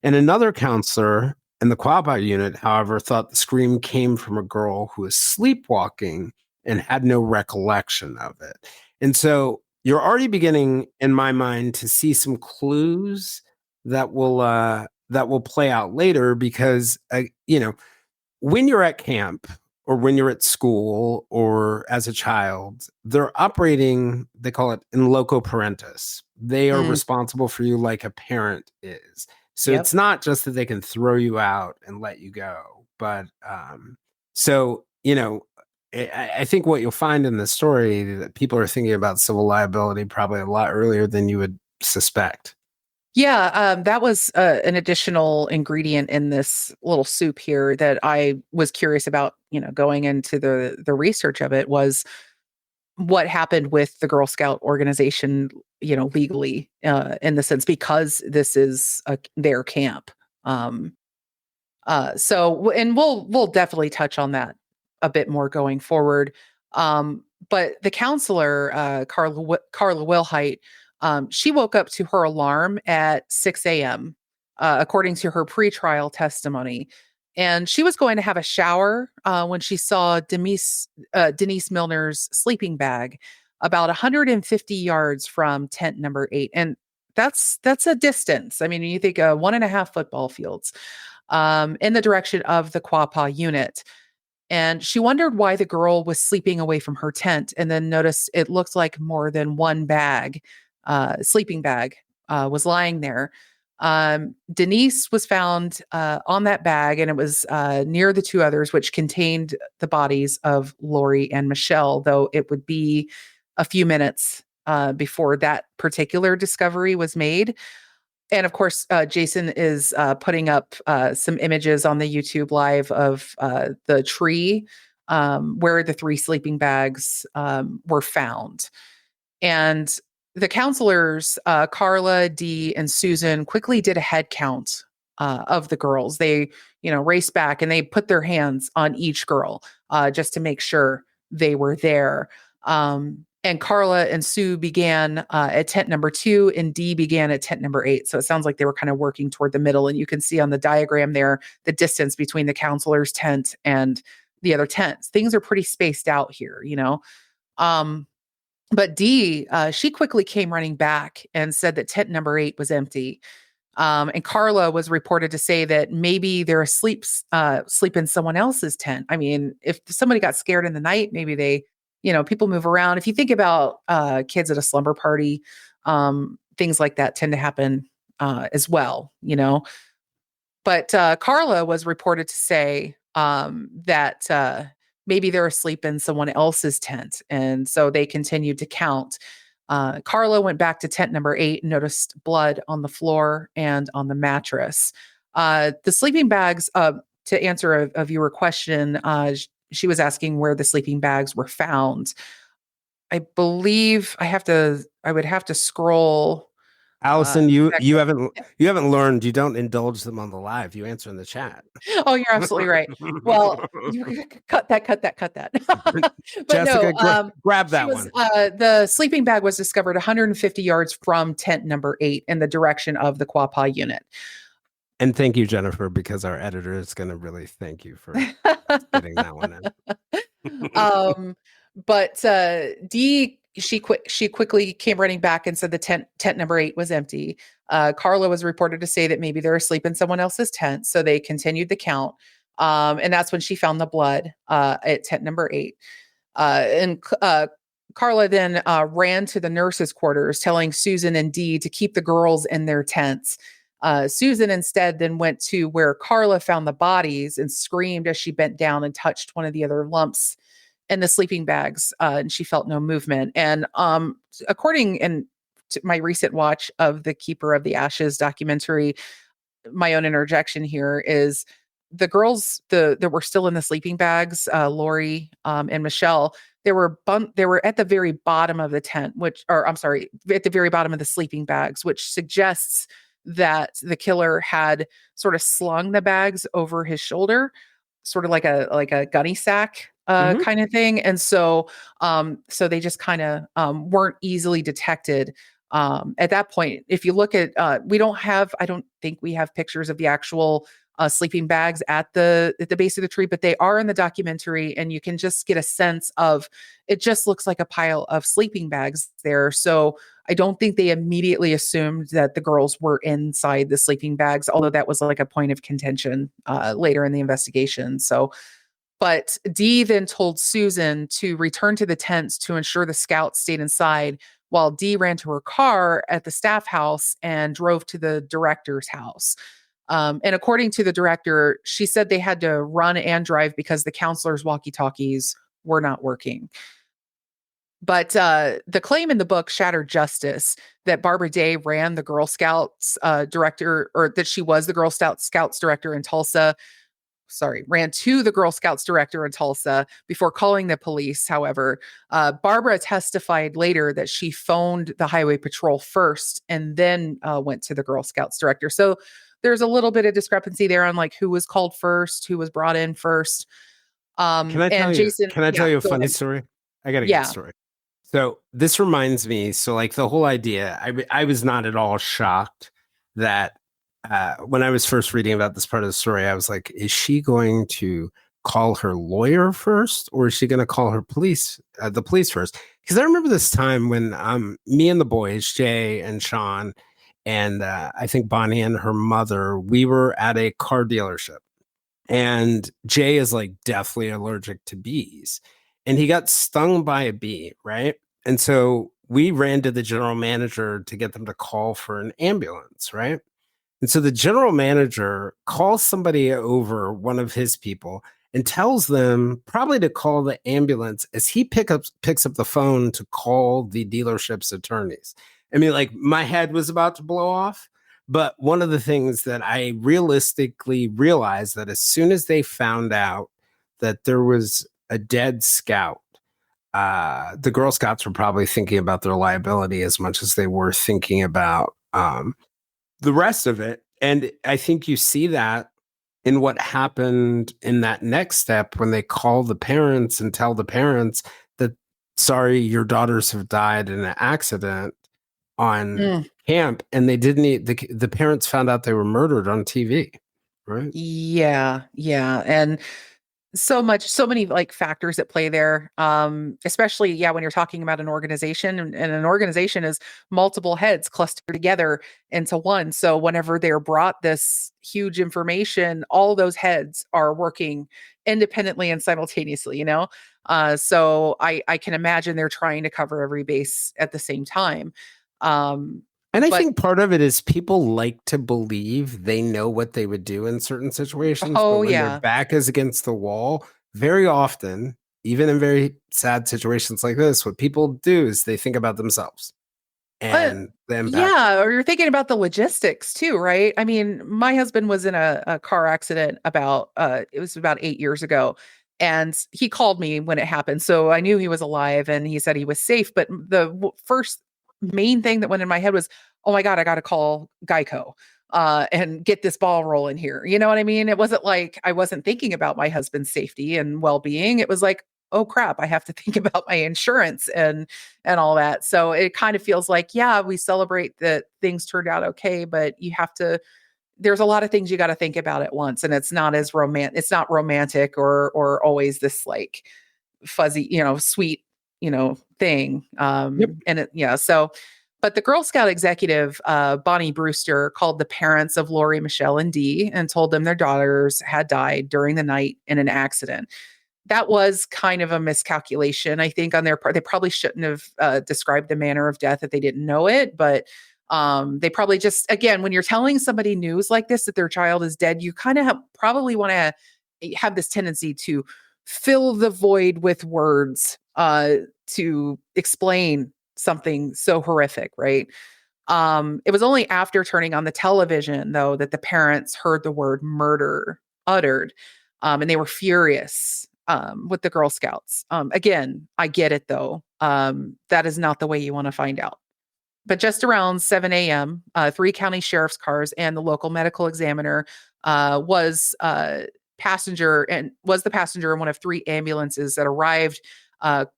And another counselor in the Quabai unit, however, thought the scream came from a girl who was sleepwalking and had no recollection of it. And so you're already beginning, in my mind, to see some clues that will play out later, because when you're at camp or when you're at school or as a child, they're operating, they call it in loco parentis. They are Mm, responsible for you like a parent is. So yep. it's not just that they can throw you out and let you go, but so, I think what you'll find in the story, that people are thinking about civil liability probably a lot earlier than you would suspect. Yeah, that was an additional ingredient in this little soup here that I was curious about, going into the research of it, was what happened with the Girl Scout organization, legally, in the sense, because this is their camp. Um, and we'll definitely touch on that a bit more going forward. But the counselor, Carla Wilhite, she woke up to her alarm at 6 a.m., according to her pretrial testimony. And she was going to have a shower when she saw Denise Milner's sleeping bag about 150 yards from tent number 8. And that's a distance. I mean, you think 1.5 football fields in the direction of the Quapaw unit. And she wondered why the girl was sleeping away from her tent, and then noticed it looked like more than one sleeping bag, was lying there. Denise was found on that bag, and it was near the two others, which contained the bodies of Lori and Michelle, though it would be a few minutes before that particular discovery was made. And of course, Jason is putting up some images on the YouTube live of the tree where the 3 sleeping bags were found. And the counselors, Carla, Dee, and Susan, quickly did a head count of the girls. They, raced back and they put their hands on each girl just to make sure they were there. And Carla and Sue began at tent number 2, and Dee began at tent number 8. So it sounds like they were kind of working toward the middle. And you can see on the diagram there the distance between the counselor's tent and the other tents. Things are pretty spaced out here, But Dee, she quickly came running back and said that tent number 8 was empty. And Carla was reported to say that maybe they're asleep, sleep in someone else's tent. I mean, if somebody got scared in the night, maybe they, people move around. If you think about kids at a slumber party, things like that tend to happen as well, But Carla was reported to say that maybe they're asleep in someone else's tent. And so they continued to count. Carla went back to tent number 8 and noticed blood on the floor and on the mattress. The sleeping bags, to answer a viewer question, she was asking where the sleeping bags were found. I believe I would have to scroll. Allison, you haven't learned. You don't indulge them on the live. You answer in the chat. Oh, you're absolutely right. Well, you cut that. But Jessica, no, grab that one. The sleeping bag was discovered 150 yards from tent number 8 in the direction of the Quapaw unit. And thank you, Jennifer, because our editor is going to really thank you for getting that one in. But Dee, she quickly came running back and said the tent number 8 was empty. Carla was reported to say that maybe they're asleep in someone else's tent, so they continued the count. And that's when she found the blood at tent number 8. And Carla then ran to the nurses' quarters, telling Susan and Dee to keep the girls in their tents. Susan instead then went to where Carla found the bodies and screamed as she bent down and touched one of the other lumps in the sleeping bags, and she felt no movement. And according to my recent watch of the Keeper of the Ashes documentary, my own interjection here is the girls that were still in the sleeping bags, Lori and Michelle, they were at the very bottom of the tent, at the very bottom of the sleeping bags, which suggests that the killer had sort of slung the bags over his shoulder, sort of like a gunny sack kind of thing. And so they just kind of weren't easily detected at that point. If you look at, I don't think we have pictures of the actual sleeping bags at the base of the tree, but they are in the documentary, and you can just get a sense of, it just looks like a pile of sleeping bags there. So I don't think they immediately assumed that the girls were inside the sleeping bags, although that was like a point of contention later in the investigation. But Dee then told Susan to return to the tents to ensure the scouts stayed inside, while Dee ran to her car at the staff house and drove to the director's house. And according to the director, she said they had to run and drive because the counselor's walkie-talkies were not working. But the claim in the book, Shattered Justice, that Barbara Day ran the Girl Scouts director, or that she was the Girl Scouts director in Tulsa, ran to the Girl Scouts director in Tulsa before calling the police. However, Barbara testified later that she phoned the highway patrol first and then went to the Girl Scouts director. So there's a little bit of discrepancy there on like who was called first, who was brought in first. Can I tell you a funny story? I got a good story. So this reminds me, so like the whole idea, I was not at all shocked that when I was first reading about this part of the story, I was like, is she going to call her lawyer first, or is she going to call her the police first? Because I remember this time when me and the boys, Jay and Sean, and I think Bonnie and her mother, we were at a car dealership. And Jay is like deathly allergic to bees. And he got stung by a bee, right? And so we ran to the general manager to get them to call for an ambulance, right? And so the general manager calls somebody over, one of his people, and tells them probably to call the ambulance as he picks up the phone to call the dealership's attorneys. I mean, like my head was about to blow off. But one of the things that I realistically realized that as soon as they found out that there was a dead scout, the Girl Scouts were probably thinking about their liability as much as they were thinking about the rest of it. And I think you see that in what happened in that next step when they call the parents and tell the parents that, sorry, your daughters have died in an accident on Mm. camp. And they didn't, the parents found out they were murdered on TV, right? Yeah, yeah. And so many like factors at play there. Especially, yeah, when you're talking about an organization, and an organization is multiple heads clustered together into one. So whenever they're brought this huge information, all those heads are working independently and simultaneously, you know? So I can imagine they're trying to cover every base at the same time. Um, And I but think part of it is people like to believe they know what they would do in certain situations, but oh when their yeah. back is against the wall, very often, even in very sad situations like this, what people do is they think about themselves Uh, and the impact. yeah, or you're thinking about the logistics too, right? I mean, my husband was in a car accident about it was about 8 years ago. And he called me when it happened. So I knew he was alive and he said he was safe. But the first main thing that went in my head was, oh my God, I gotta call Geico and get this ball rolling here. You know what I mean? It wasn't like I wasn't thinking about my husband's safety and well-being. It was like, oh crap, I have to think about my insurance and all that. So it kind of feels like, yeah, we celebrate that things turned out okay, but you have to, there's a lot of things you got to think about at once. And it's not as romantic, it's not romantic or always this like fuzzy, sweet, thing. Yep. And it, yeah. So, but the Girl Scout executive, Bonnie Brewster, called the parents of Lori, Michelle, and Dee and told them their daughters had died during the night in an accident. That was kind of a miscalculation, I think, on their part. They probably shouldn't have described the manner of death if they didn't know it, but they probably just, again, when you're telling somebody news like this that their child is dead, you kind of probably want to have this tendency to fill the void with words to explain something so horrific, right? It was only after turning on the television, though, that the parents heard the word murder uttered, and they were furious with the Girl Scouts. Again, I get it, though. That is not the way you want to find out. But just around 7 a.m., three county sheriff's cars and the local medical examiner was the passenger in one of three ambulances that arrived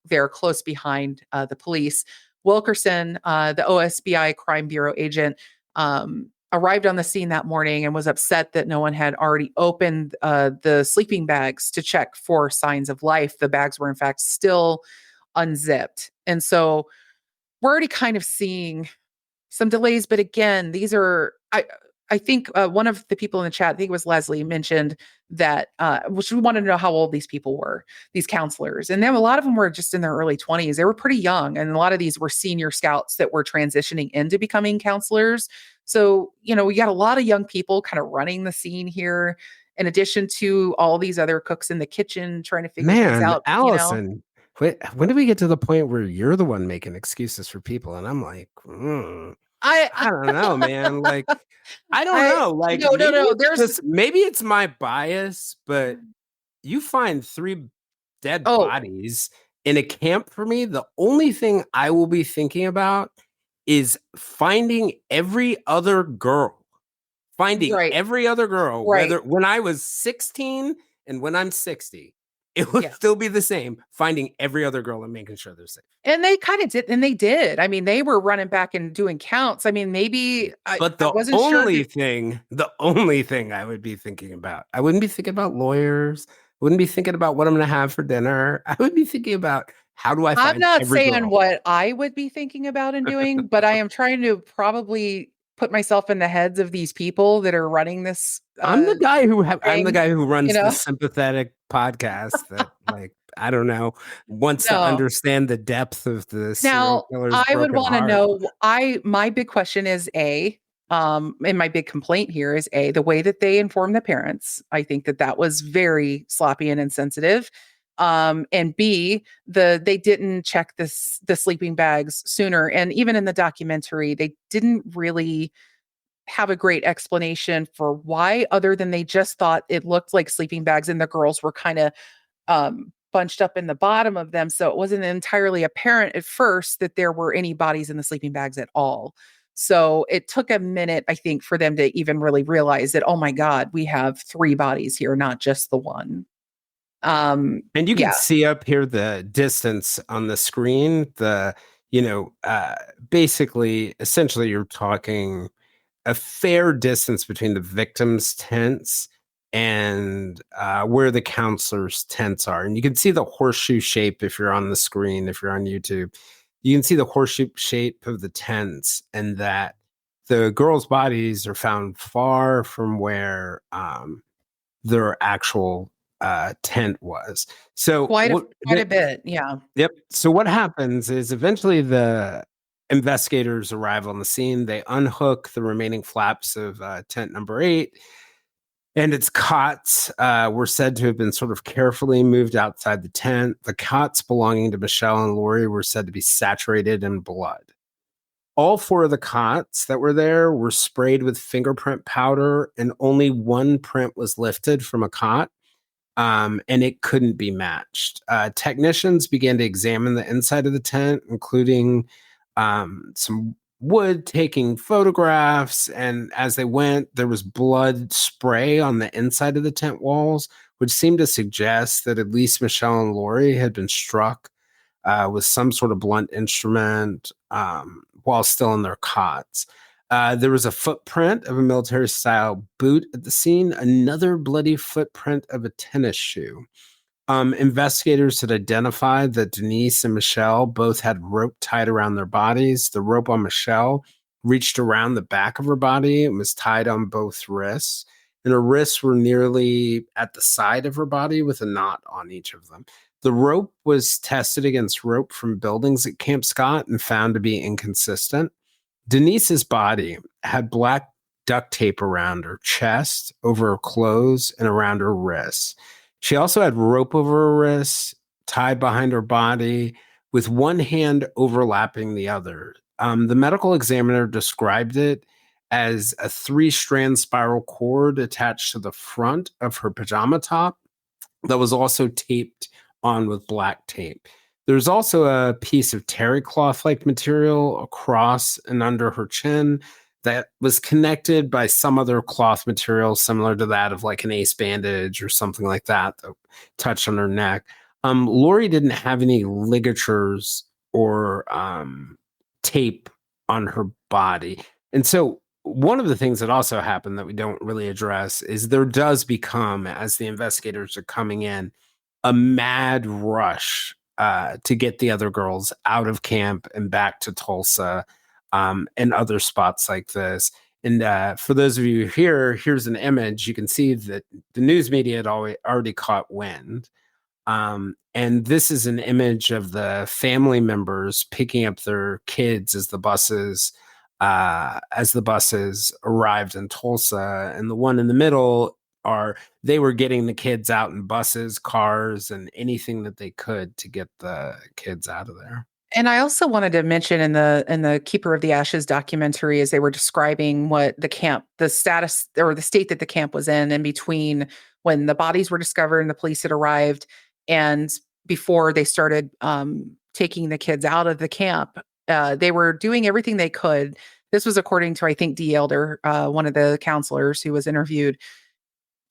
there close behind the police. Wilkerson, the OSBI Crime Bureau agent, arrived on the scene that morning and was upset that no one had already opened the sleeping bags to check for signs of life. The bags were, in fact, still unzipped. And so we're already kind of seeing some delays, but again, these are I think one of the people in the chat, I think it was Leslie, mentioned that which we wanted to know how old these people were, these counselors, and then a lot of them were just in their early 20s. They were pretty young, and a lot of these were senior scouts that were transitioning into becoming counselors. So we got a lot of young people kind of running the scene here, in addition to all these other cooks in the kitchen trying to figure things Man, out. Allison, when did we get to the point where you're the one making excuses for people? And I'm like, I I don't know, man. Like, I don't I know. Like, no no no. maybe it's my bias, but you find three dead Oh, bodies in a camp for me. The only thing I will be thinking about is finding right, every other girl, right. whether when I was 16 and when I'm 60, it would Yeah. still be the same. Finding every other girl and making sure they're safe. And they kind of did, and they did. I mean, they were running back and doing counts. I mean, maybe But I wasn't sure. the only thing I would be thinking about, I wouldn't be thinking about lawyers, wouldn't be thinking about what I'm going to have for dinner. I would be thinking about how do I I'm find not every saying girl? what I would be thinking about and doing, but I am trying to probably put myself in the heads of these people that are running this I'm the thing, guy who you runs the know? sympathetic podcast that, like, I don't know, wants to No. understand the depth of the serial Now, killer's I would broken want to heart. know, my big question is and my big complaint here is the way that they informed the parents. I think that was very sloppy and insensitive. And B, they didn't check the sleeping bags sooner. And even in the documentary, they didn't really have a great explanation for why, other than they just thought it looked like sleeping bags and the girls were kind of bunched up in the bottom of them. So it wasn't entirely apparent at first that there were any bodies in the sleeping bags at all. So it took a minute, I think, for them to even really realize that, oh my God, we have three bodies here, not just the one. And you can Yeah. see up here the distance on the screen. You know, basically, essentially, you're talking a fair distance between the victims' tents and where the counselors' tents are. And you can see the horseshoe shape if you're on the screen, if you're on YouTube. You can see the horseshoe shape of the tents, and that the girls' bodies are found far from where their actual tent was. So Quite a bit. Yeah. yep. So what happens is eventually the investigators arrive on the scene. They unhook the remaining flaps of tent number 8, and its cots were said to have been sort of carefully moved outside the tent. The cots belonging to Michelle and Lori were said to be saturated in blood. All 4 of the cots that were there were sprayed with fingerprint powder, and only one print was lifted from a cot, and it couldn't be matched. Technicians began to examine the inside of the tent, including some wood, taking photographs. And as they went, there was blood spray on the inside of the tent walls, which seemed to suggest that at least Michelle and Lori had been struck with some sort of blunt instrument while still in their cots. There was a footprint of a military style boot at the scene, another bloody footprint of a tennis shoe. Investigators had identified that Denise and Michelle both had rope tied around their bodies. The rope on Michelle reached around the back of her body and was tied on both wrists. And her wrists were nearly at the side of her body with a knot on each of them. The rope was tested against rope from buildings at Camp Scott and found to be inconsistent. Denise's body had black duct tape around her chest, over her clothes, and around her wrists. She also had rope over her wrists, tied behind her body, with one hand overlapping the other. The medical examiner described it as a 3-strand spiral cord attached to the front of her pajama top that was also taped on with black tape. There's also a piece of terry cloth like material across and under her chin that was connected by some other cloth material similar to that of like an ace bandage or something like that that touched on her neck. Lori didn't have any ligatures or tape on her body. And so one of the things that also happened that we don't really address is there does become, as the investigators are coming in, a mad rush to get the other girls out of camp and back to Tulsa and other spots like this. And for those of you here, here's an image. You can see that the news media had already caught wind. And this is an image of the family members picking up their kids as the buses arrived in Tulsa. And the one in the middle they were getting the kids out in buses, cars, and anything that they could to get the kids out of there. And I also wanted to mention in the Keeper of the Ashes documentary, as they were describing what the status or the state that the camp was in between when the bodies were discovered and the police had arrived, and before they started taking the kids out of the camp, they were doing everything they could. This was according to, I think, Dee Elder, one of the counselors who was interviewed,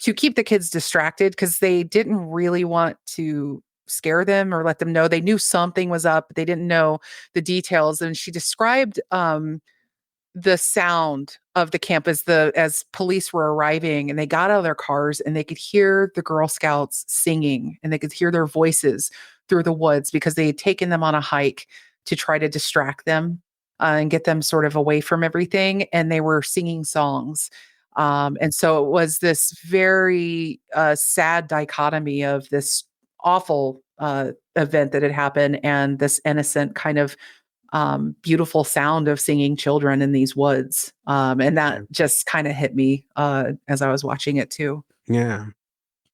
to keep the kids distracted because they didn't really want to scare them or let them know. They knew something was up, but they didn't know the details. And she described the sound of the camp as police were arriving and they got out of their cars and they could hear the Girl Scouts singing and they could hear their voices through the woods because they had taken them on a hike to try to distract them and get them sort of away from everything. And they were singing songs. And so it was this very sad dichotomy of this awful event that had happened and this innocent kind of beautiful sound of singing children in these woods. And that just kind of hit me as I was watching it too. Yeah.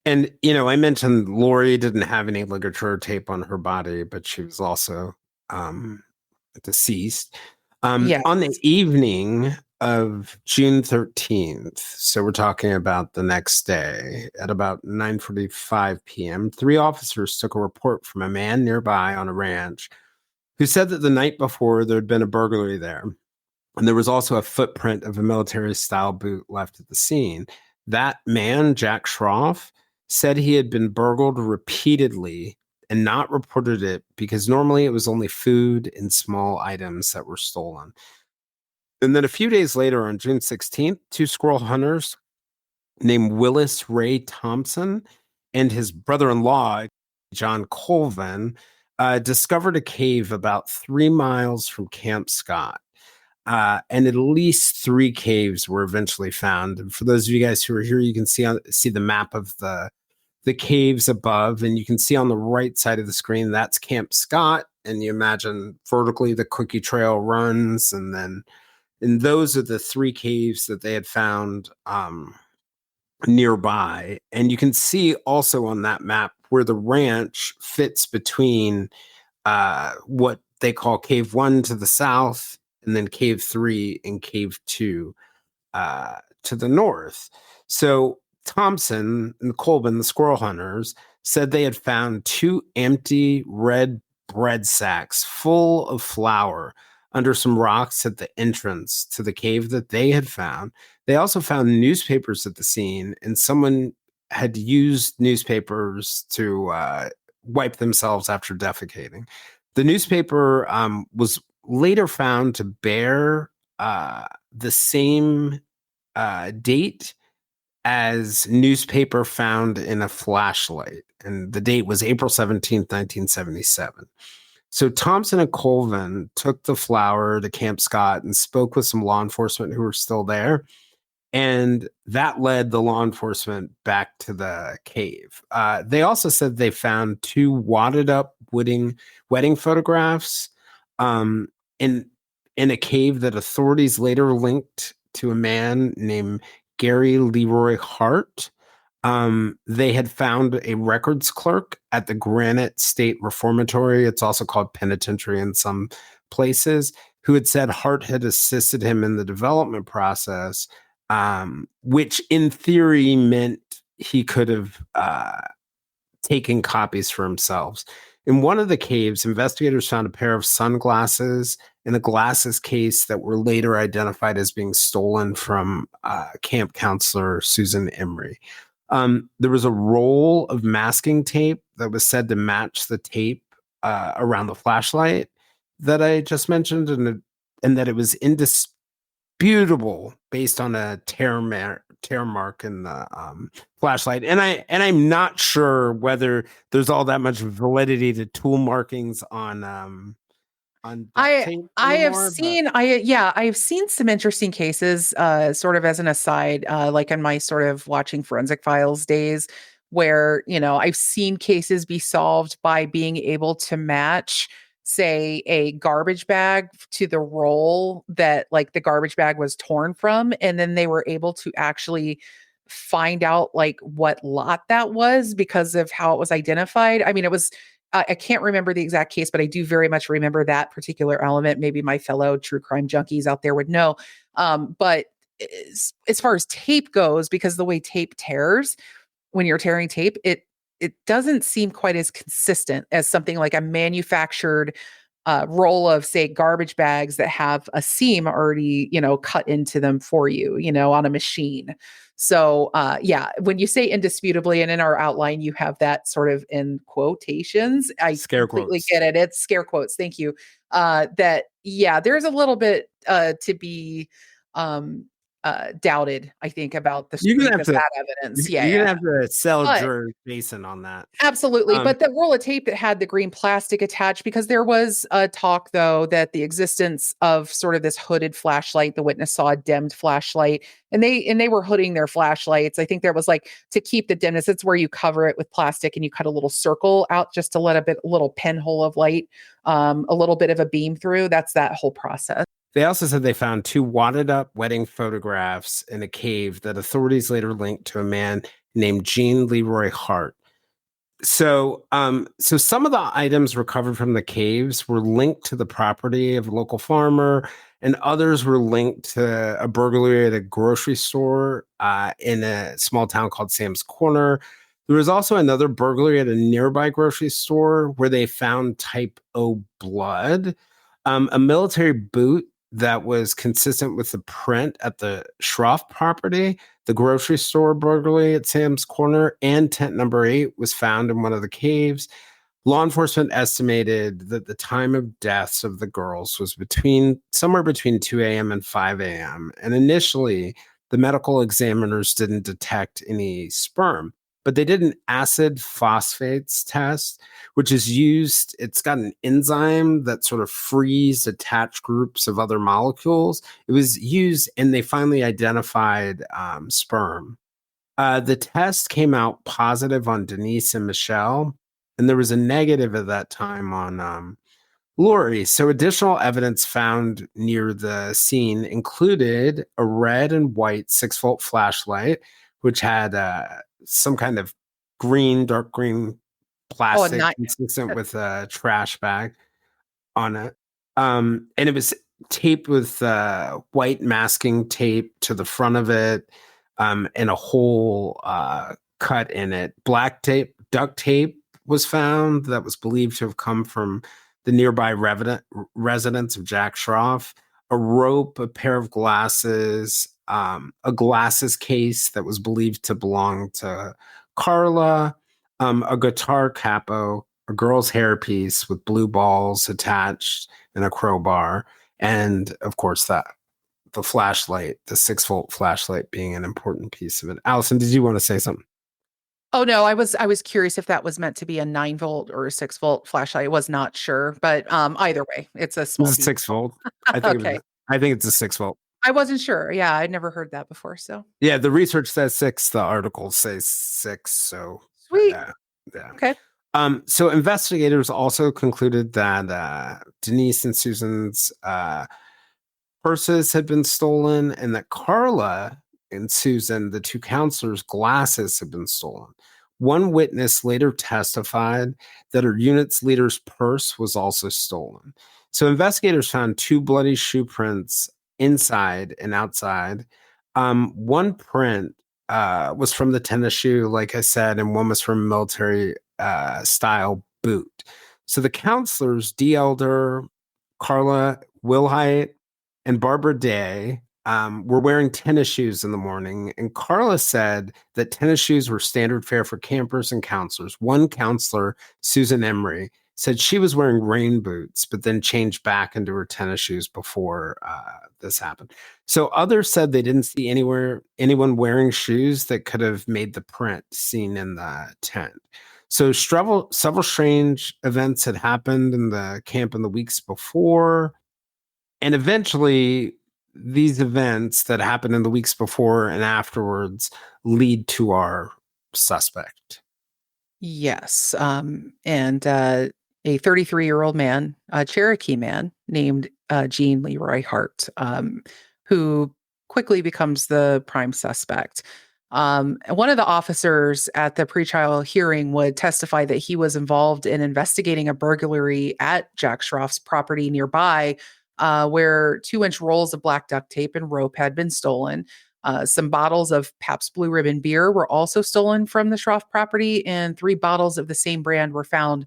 And, I mentioned Lori didn't have any ligature tape on her body, but she was also deceased. Yeah. On the evening of June 13th, so we're talking about the next day, at about 9:45 p.m., three officers took a report from a man nearby on a ranch who said that the night before there had been a burglary there. And there was also a footprint of a military style boot left at the scene. That man, Jack Schroff, said he had been burgled repeatedly and not reported it because normally it was only food and small items that were stolen. And then a few days later, on June 16th, two squirrel hunters named Willis Ray Thompson and his brother in law, John Colvin, discovered a cave about 3 miles from Camp Scott. And at least three caves were eventually found. And for those of you guys who are here, you can see the map of the caves above, and you can see on the right side of the screen that's Camp Scott. And you imagine vertically the Cookie Trail runs, and those are the three caves that they had found nearby. And you can see also on that map where the ranch fits between what they call Cave 1 to the south, and then Cave 3 and Cave 2 to the north. So Thompson and Colvin, the squirrel hunters, said they had found two empty red bread sacks full of flour under some rocks at the entrance to the cave that they had found. They also found newspapers at the scene, and someone had used newspapers to wipe themselves after defecating. The newspaper was later found to bear the same date as newspaper found in a flashlight, and the date was April 17th, 1977. So Thompson and Colvin took the flour to Camp Scott and spoke with some law enforcement who were still there. And that led the law enforcement back to the cave. They also said they found two wadded up wedding photographs in a cave that authorities later linked to a man named Gary Leroy Hart. They had found a records clerk at the Granite State Reformatory. It's also called penitentiary in some places, who had said Hart had assisted him in the development process, which in theory meant he could have taken copies for himself. In one of the caves, investigators found a pair of sunglasses in a glasses case that were later identified as being stolen from camp counselor Susan Emery. There was a roll of masking tape that was said to match the tape around the flashlight that I just mentioned, and that it was indisputable based on a tear mark in the flashlight. And I'm not sure whether there's all that much validity to tool markings on duct tape I have anymore. seen I have seen some interesting cases, sort of as an aside, like in my sort of watching forensic files days, where I've seen cases be solved by being able to match, say, a garbage bag to the roll that like the garbage bag was torn from, and then they were able to actually find out like what lot that was because of how it was identified. I mean, it was I can't remember the exact case, but I do very much remember that particular element. Maybe my fellow true crime junkies out there would know. But as far as tape goes, because the way tape tears when you're tearing tape, it doesn't seem quite as consistent as something like a manufactured roll of, say, garbage bags that have a seam already, cut into them for you, on a machine. So, yeah, when you say indisputably, and in our outline, you have that sort of in quotations. I Scare completely quotes. get it. It's scare quotes. Thank you. That, yeah, there's a little bit to be doubted, I think, about the You're gonna strength have of to that evidence. Yeah, you're yeah. gonna have to sell But Drew Jason on that. absolutely, Um, but the roll of tape that had the green plastic attached, because there was a talk, though, that the existence of sort of this hooded flashlight, the witness saw a dimmed flashlight, and they were hooding their flashlights. I think there was like to keep the dimness. It's where you cover it with plastic and you cut a little circle out just to let a little pinhole of light, a little bit of a beam through. That's that whole process. They also said they found two wadded up wedding photographs in a cave that authorities later linked to a man named Gene Leroy Hart. So some of the items recovered from the caves were linked to the property of a local farmer, and others were linked to a burglary at a grocery store in a small town called Sam's Corner. There was also another burglary at a nearby grocery store where they found type O blood, a military boot that was consistent with the print at the Schroff property, the grocery store burglary at Sam's Corner, and tent number 8 was found in one of the caves. Law enforcement estimated that the time of deaths of the girls was somewhere between 2 a.m. and 5 a.m. And initially, the medical examiners didn't detect any sperm, but they did an acid phosphates test, which is used. It's got an enzyme that sort of frees attached groups of other molecules. It was used, and they finally identified sperm. The test came out positive on Denise and Michelle, and there was a negative at that time on Lori. So additional evidence found near the scene included a red and white 6-volt flashlight, which had some kind of dark green Oh, plastic not consistent with a trash bag on it. And it was taped with white masking tape to the front of it, and a hole cut in it. Black tape, duct tape was found that was believed to have come from the nearby residence of Jack Schroff. A rope, a pair of glasses, a glasses case that was believed to belong to Carla, a guitar capo, a girl's hairpiece with blue balls attached, and a crowbar, and of course the flashlight, the 6-volt flashlight being an important piece of it. Allison, did you want to say something? Oh no, I was curious if that was meant to be a 9-volt or a 6-volt flashlight. I was not sure, but either way, it's a It's small a detail. 6-volt. Okay. I think it's a 6-volt. I wasn't sure. Yeah, I'd never heard that before. So Yeah, the research says 6, the article says 6, so sweet. yeah. Yeah. Okay. So investigators also concluded that Denise and Susan's purses had been stolen, and that Carla and Susan, the two counselors' glasses had been stolen. One witness later testified that her unit's leader's purse was also stolen. So investigators found 2 bloody shoe prints inside and outside. One print was from the tennis shoe, like I said, and one was from a military style boot. So the counselors, D. Elder, Carla Wilhite, and Barbara Day were wearing tennis shoes in the morning. And Carla said that tennis shoes were standard fare for campers and counselors. One counselor, Susan Emery, said she was wearing rain boots, but then changed back into her tennis shoes before this happened. So others said they didn't see anyone wearing shoes that could have made the print seen in the tent. So several strange events had happened in the camp in the weeks before. And eventually, these events that happened in the weeks before and afterwards lead to our suspect. Yes. And a 33-year-old man, a Cherokee man named Gene Leroy Hart, who quickly becomes the prime suspect. One of the officers at the pretrial hearing would testify that he was involved in investigating a burglary at Jack Schroff's property nearby, where 2-inch rolls of black duct tape and rope had been stolen. Some bottles of Pabst Blue Ribbon beer were also stolen from the Schroff property, and 3 bottles of the same brand were found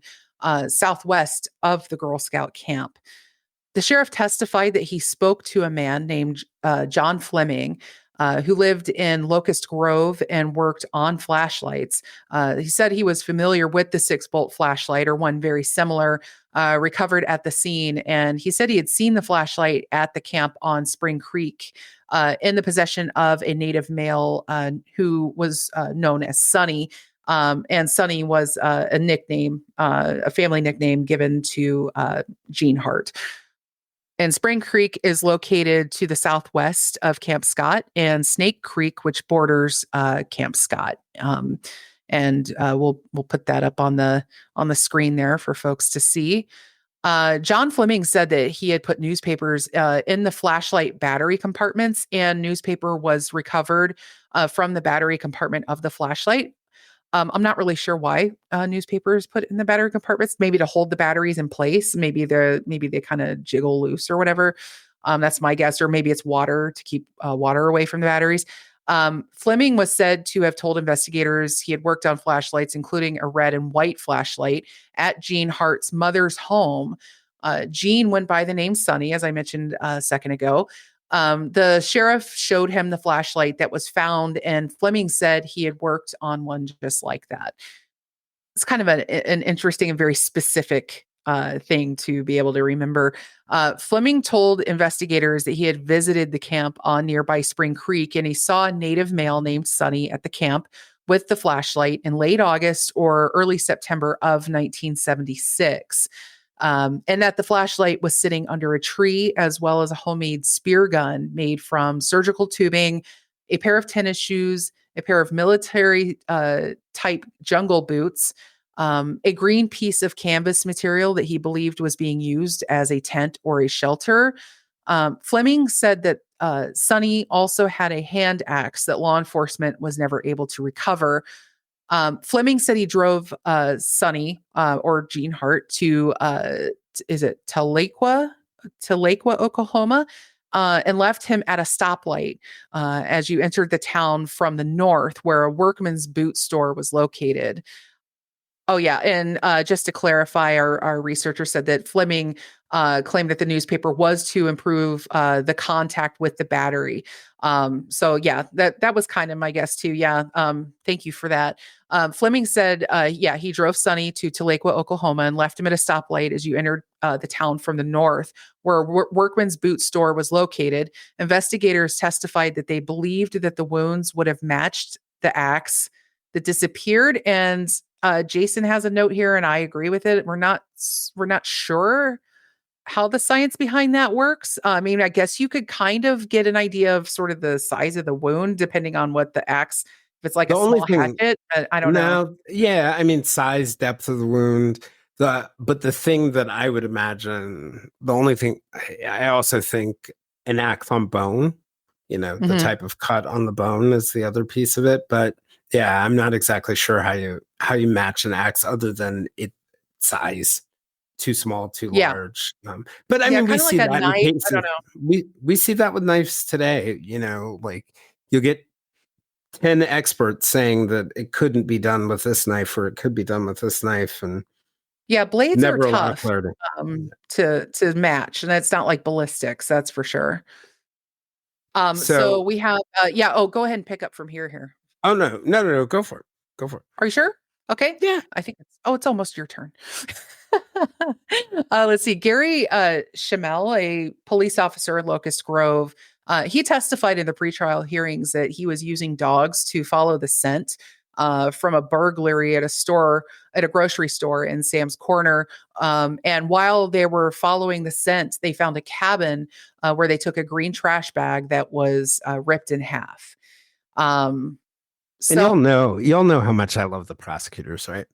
southwest of the Girl Scout camp. The sheriff testified that he spoke to a man named John Fleming, who lived in Locust Grove and worked on flashlights. He said he was familiar with the 6-volt flashlight, or one very similar, recovered at the scene. And he said he had seen the flashlight at the camp on Spring Creek, in the possession of a native male who was known as Sonny. And Sonny was a nickname, a family nickname given to Gene Hart. And Spring Creek is located to the southwest of Camp Scott, and Snake Creek, which borders Camp Scott. And we'll put that up on the screen there for folks to see. John Fleming said that he had put newspapers in the flashlight battery compartments, and newspaper was recovered from the battery compartment of the flashlight. I'm not really sure why newspapers put in the battery compartments. Maybe to hold the batteries in place. Maybe they kind of jiggle loose or whatever. That's my guess, or maybe it's water to keep water away from the batteries. Fleming was said to have told investigators he had worked on flashlights, including a red and white flashlight, at Jean Hart's mother's home. Jean went by the name Sonny, as I mentioned a second ago. The sheriff showed him the flashlight that was found, and Fleming said he had worked on one just like that. It's kind of an interesting and very specific thing to be able to remember. Fleming told investigators that he had visited the camp on nearby Spring Creek, and he saw a native male named Sonny at the camp with the flashlight in late August or early September of 1976. And that the flashlight was sitting under a tree, as well as a homemade spear gun made from surgical tubing, a pair of tennis shoes, a pair of military type jungle boots, a green piece of canvas material that he believed was being used as a tent or a shelter. Fleming said that Sonny also had a hand axe that law enforcement was never able to recover. Fleming said he drove Sonny or Jean Hart to, is it Tahlequah, Oklahoma, and left him at a stoplight as you entered the town from the north, where a workman's boot store was located. Oh, yeah. And just to clarify, our researcher said that Fleming claimed that the newspaper was to improve the contact with the battery. So, yeah, that was kind of my guess, too. Yeah. Thank you for that. Fleming said, yeah, he drove Sonny to Tahlequah, Oklahoma, and left him at a stoplight as you entered the town from the north, where Workman's Boot Store was located. Investigators testified that they believed that the wounds would have matched the axe that disappeared. And Jason has a note here, and I agree with it. We're not sure how the science behind that works. I mean, I guess you could kind of get an idea of sort of the size of the wound depending on what the axe. If it's like The a only small thing, hatchet, I don't know. no, yeah, I mean, size, depth of the wound. But the thing that I would imagine, the only thing I also think an axe on bone, the Mhm. type of cut on the bone is the other piece of it. But yeah, I'm not exactly sure how you match an axe other than it size, too small, too Yeah, large. But I yeah, mean, we kind of like see a that in knife. I cases. don't know. We see that with knives today. Like you'll get 10 experts saying that it couldn't be done with this knife or it could be done with this knife, and Yeah, blades are never a lot of tough clarity. to match, and it's not like ballistics, that's for sure. So So, we have, yeah. Oh, go ahead and pick up from here. oh no, no, no, no, go for it. Go for it. Are you sure? Okay. Yeah. I think it's almost your turn. Let's see. Gary Schimmel, a police officer in Locust Grove, he testified in the pretrial hearings that he was using dogs to follow the scent from a burglary at a grocery store in Sam's Corner. And while they were following the scent, they found a cabin where they took a green trash bag that was ripped in half. Um, And so y'all know how much I love the prosecutors, right?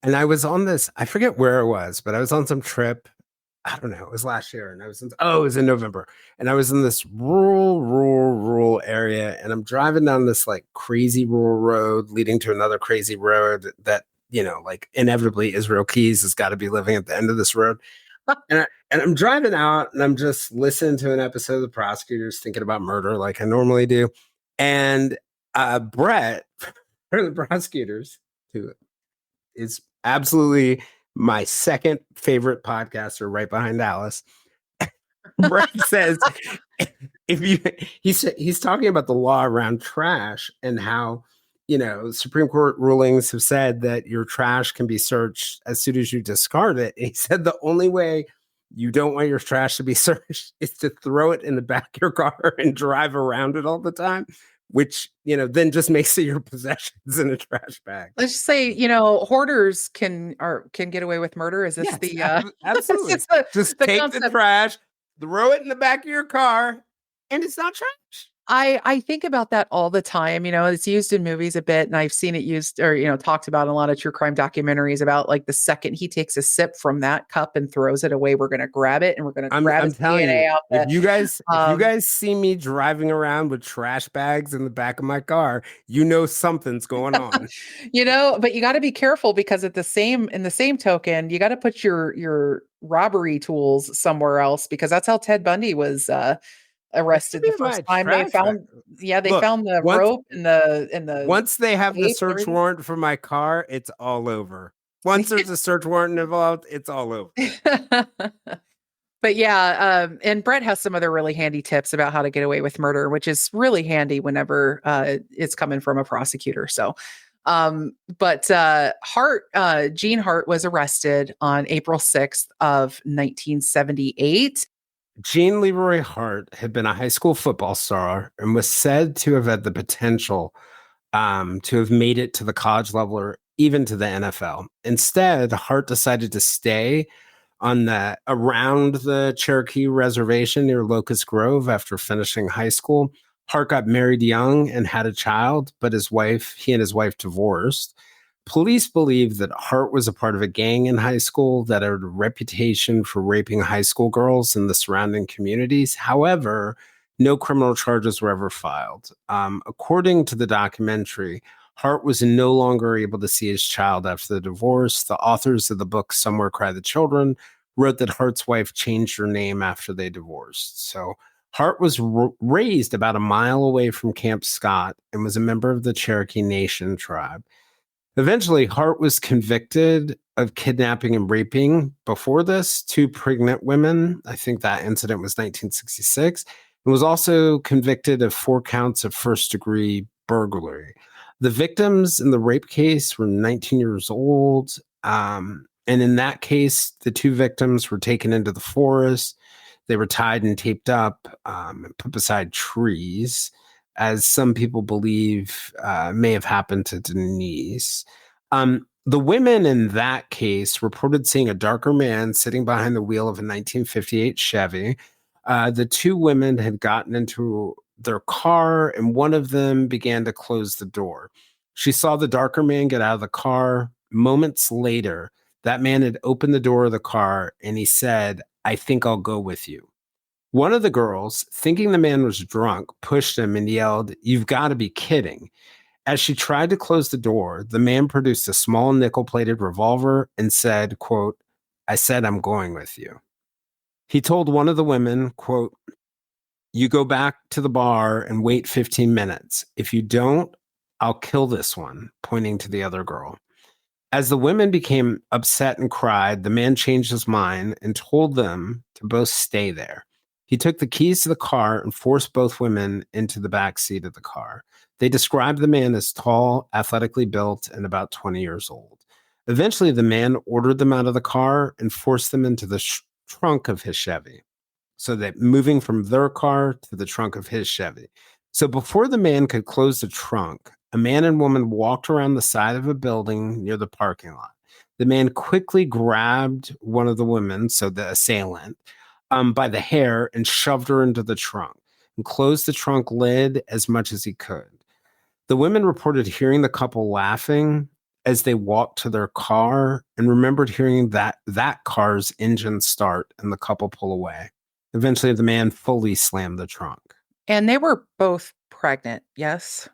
And I was on this, I forget where it was, but I was on some trip. I don't know, it was last year, and it was in November. And I was in this rural area, and I'm driving down this like crazy rural road leading to another crazy road that, like inevitably Israel Keys has got to be living at the end of this road. And I'm driving out and I'm just listening to an episode of The Prosecutors thinking about murder like I normally do. And Brett from The Prosecutors, who is absolutely my second favorite podcaster right behind Alice, Brett says if you he's talking about the law around trash and how Supreme Court rulings have said that your trash can be searched as soon as you discard it. And he said the only way you don't want your trash to be searched is to throw it in the back of your car and drive around it all the time, which then just makes it your possessions in a trash bag. let's just say, hoarders can get away with murder. Is this Yes, the is absolutely. this Just the take the concept? trash, throw it in the back of your car, and it's not trash. I think about that all the time. It's used in movies a bit, and I've seen it used or talked about in a lot of true crime documentaries about like the second he takes a sip from that cup and throws it away, we're gonna grab it and we're gonna grab I'm his telling DNA you, out if the you guys if you um guys see me driving around with trash bags in the back of my car, something's going on. but you got to be careful because in the same token, you got to put your robbery tools somewhere else, because that's how Ted Bundy was That should arrested be the in my first time they trash bag. found. Yeah, they Look, found the once rope in the once they have the safe and search everything. warrant for my car, it's all over. Once there's a search warrant involved, it's all over. But yeah, and Brett has some other really handy tips about how to get away with murder, which is really handy whenever it's coming from a prosecutor. So, but Gene Hart was arrested on April 6th of 1978. Gene Leroy Hart had been a high school football star and was said to have had the potential to have made it to the college level or even to the NFL. Instead, Hart decided to stay on the around the Cherokee Reservation near Locust Grove after finishing high school. Hart got married young and had a child, but he and his wife divorced. Police believe that Hart was a part of a gang in high school that had a reputation for raping high school girls in the surrounding communities. However, no criminal charges were ever filed. According to the documentary, Hart was no longer able to see his child after the divorce. The authors of the book Somewhere Cry the Children wrote that Hart's wife changed her name after they divorced. So Hart was raised about a mile away from Camp Scott and was a member of the Cherokee Nation tribe. Eventually, Hart was convicted of kidnapping and raping before this two pregnant women. I think that incident was 1966. And was also convicted of 4 counts of first-degree burglary. The victims in the rape case were 19 years old. And in that case, the 2 victims were taken into the forest. They were tied and taped up and put beside trees, as some people believe may have happened to Denise. The women in that case reported seeing a darker man sitting behind the wheel of a 1958 Chevy. The 2 women had gotten into their car, and one of them began to close the door. She saw the darker man get out of the car. Moments later, that man had opened the door of the car and he said, "I think I'll go with you." One of the girls, thinking the man was drunk, pushed him and yelled, "You've got to be kidding." As she tried to close the door, the man produced a small nickel-plated revolver and said, quote, "I said I'm going with you." He told one of the women, quote, "You go back to the bar and wait 15 minutes. If you don't, I'll kill this one," pointing to the other girl. As the women became upset and cried, the man changed his mind and told them to both stay there. He took the keys to the car and forced both women into the back seat of the car. They described the man as tall, athletically built, and about 20 years old. Eventually, the man ordered them out of the car and forced them into the trunk of his Chevy, so that moving from their car to the trunk of his Chevy. So before the man could close the trunk, a man and woman walked around the side of a building near the parking lot. The man quickly grabbed one of the women, so the assailant, by the hair and shoved her into the trunk and closed the trunk lid as much as he could. The women reported hearing the couple laughing as they walked to their car and remembered hearing that car's engine start and the couple pull away. Eventually, the man fully slammed the trunk. And they were both pregnant, yes?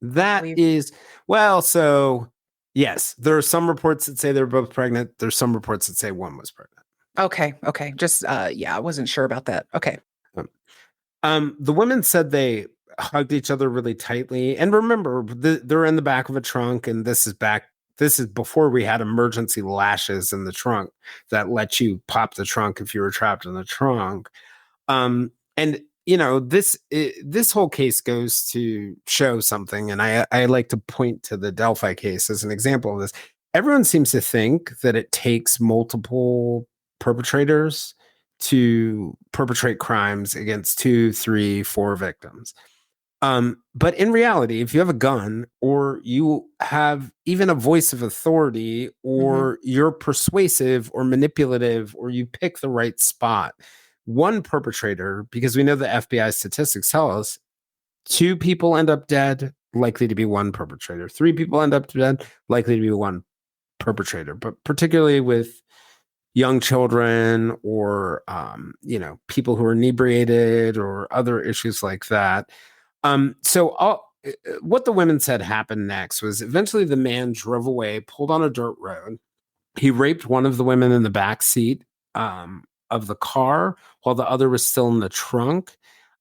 That We is, well, so yes, there are some reports that say they're both pregnant. There's some reports that say one was pregnant. Okay. Just yeah, I wasn't sure about that. Okay. The women said they hugged each other really tightly. And remember, they're in the back of a trunk, and this is before we had emergency lashes in the trunk that let you pop the trunk if you were trapped in the trunk. And this whole case goes to show something, and I like to point to the Delphi case as an example of this. Everyone seems to think that it takes multiple perpetrators to perpetrate crimes against 2, 3, 4 victims. But in reality, if you have a gun or you have even a voice of authority Mhm. or you're persuasive or manipulative or you pick the right spot, one perpetrator, because we know the FBI statistics tell us 2 people end up dead, likely to be one perpetrator. 3 people end up dead, likely to be one perpetrator. But particularly with young children or people who are inebriated or other issues like that. What the women said happened next was eventually the man drove away, pulled on a dirt road. He raped one of the women in the back seat of the car while the other was still in the trunk.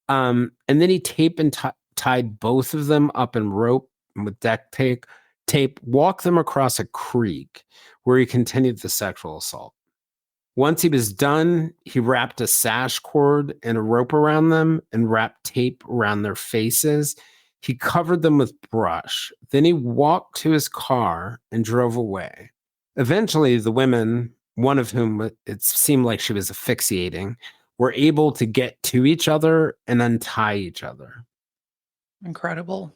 And then he taped and tied both of them up in rope and with tape, walked them across a creek where he continued the sexual assault. Once he was done, he wrapped a sash cord and a rope around them and wrapped tape around their faces. He covered them with brush. Then he walked to his car and drove away. Eventually, the women, one of whom it seemed like she was asphyxiating, were able to get to each other and untie each other. Incredible.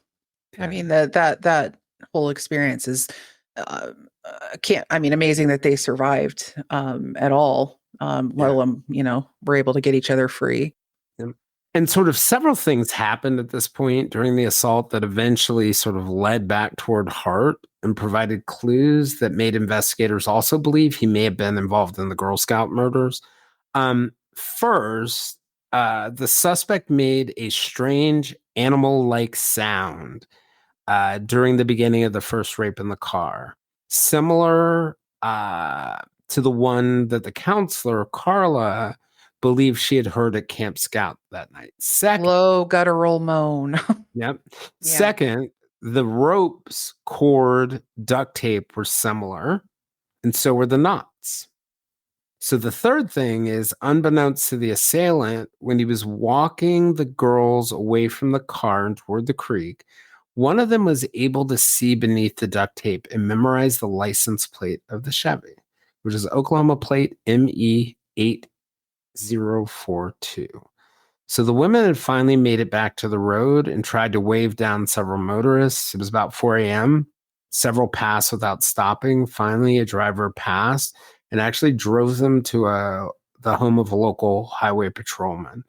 I Yeah. mean, that whole experience is, amazing that they survived, at all, let Yeah. alone, were able to get each other free. And sort of several things happened at this point during the assault that eventually sort of led back toward Hart and provided clues that made investigators also believe he may have been involved in the Girl Scout murders. First, the suspect made a strange animal-like sound during the beginning of the first rape in the car, similar to the one that the counselor, Carla, believed she had heard at Camp Scout that night. Second, Low guttural moan. yep. Yeah. Second, the ropes, cord, duct tape were similar, and so were the knots. So the third thing is, unbeknownst to the assailant, when he was walking the girls away from the car and toward the creek, one of them was able to see beneath the duct tape and memorize the license plate of the Chevy, which is Oklahoma plate ME8042. So the women had finally made it back to the road and tried to wave down several motorists. It was about 4 a.m. Several passed without stopping. Finally, a driver passed and actually drove them to the home of a local highway patrolman.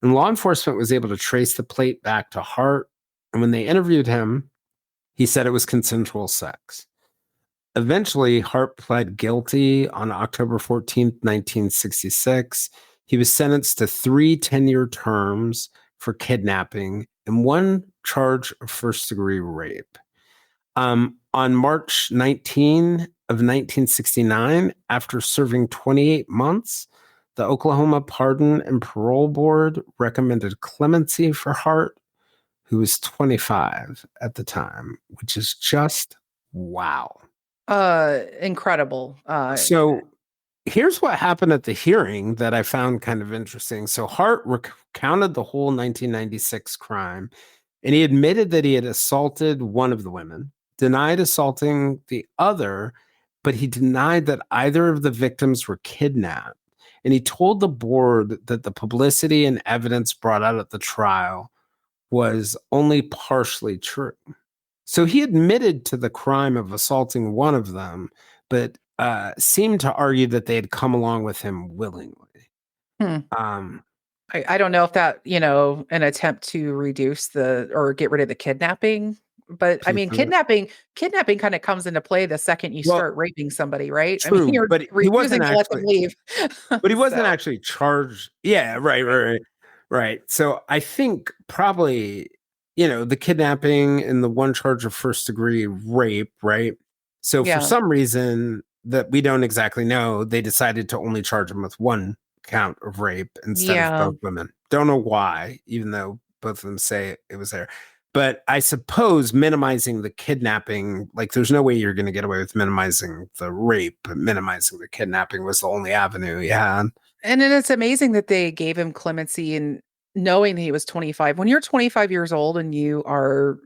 And law enforcement was able to trace the plate back to Hart. And when they interviewed him, he said it was consensual sex. Eventually, Hart pled guilty on October 14th, 1966. He was sentenced to 3 10-year terms for kidnapping and 1 charge of first-degree rape. On March 19 of 1969, after serving 28 months, the Oklahoma Pardon and Parole Board recommended clemency for Hart, who was 25 at the time, which is just wow. Incredible. So here's what happened at the hearing that I found kind of interesting. So Hart recounted the whole 1996 crime, and he admitted that he had assaulted one of the women, denied assaulting the other, but he denied that either of the victims were kidnapped. And he told the board that the publicity and evidence brought out at the trial was only partially true. So he admitted to the crime of assaulting one of them, but seemed to argue that they had come along with him willingly. Hmm. Um, I don't know if that, an attempt to reduce or get rid of the kidnapping, but I mean, mhm. kidnapping kind of comes into play the second you Well, start raping somebody, right? I mean, true, you're but he wasn't refusing to let them actually. leave. But he wasn't So, actually charged. Yeah, right. So I think probably, the kidnapping and the 1 charge of first degree rape, right? So for yeah. some reason that we don't exactly know, they decided to only charge him with 1 count of rape instead of Yeah. both women. Don't know why, even though both of them say it was there. But I suppose minimizing the kidnapping, like there's no way you're going to get away with minimizing the rape, but minimizing the kidnapping was the only avenue he had. And then it's amazing that they gave him clemency and knowing that he was 25. When you're 25 years old and you are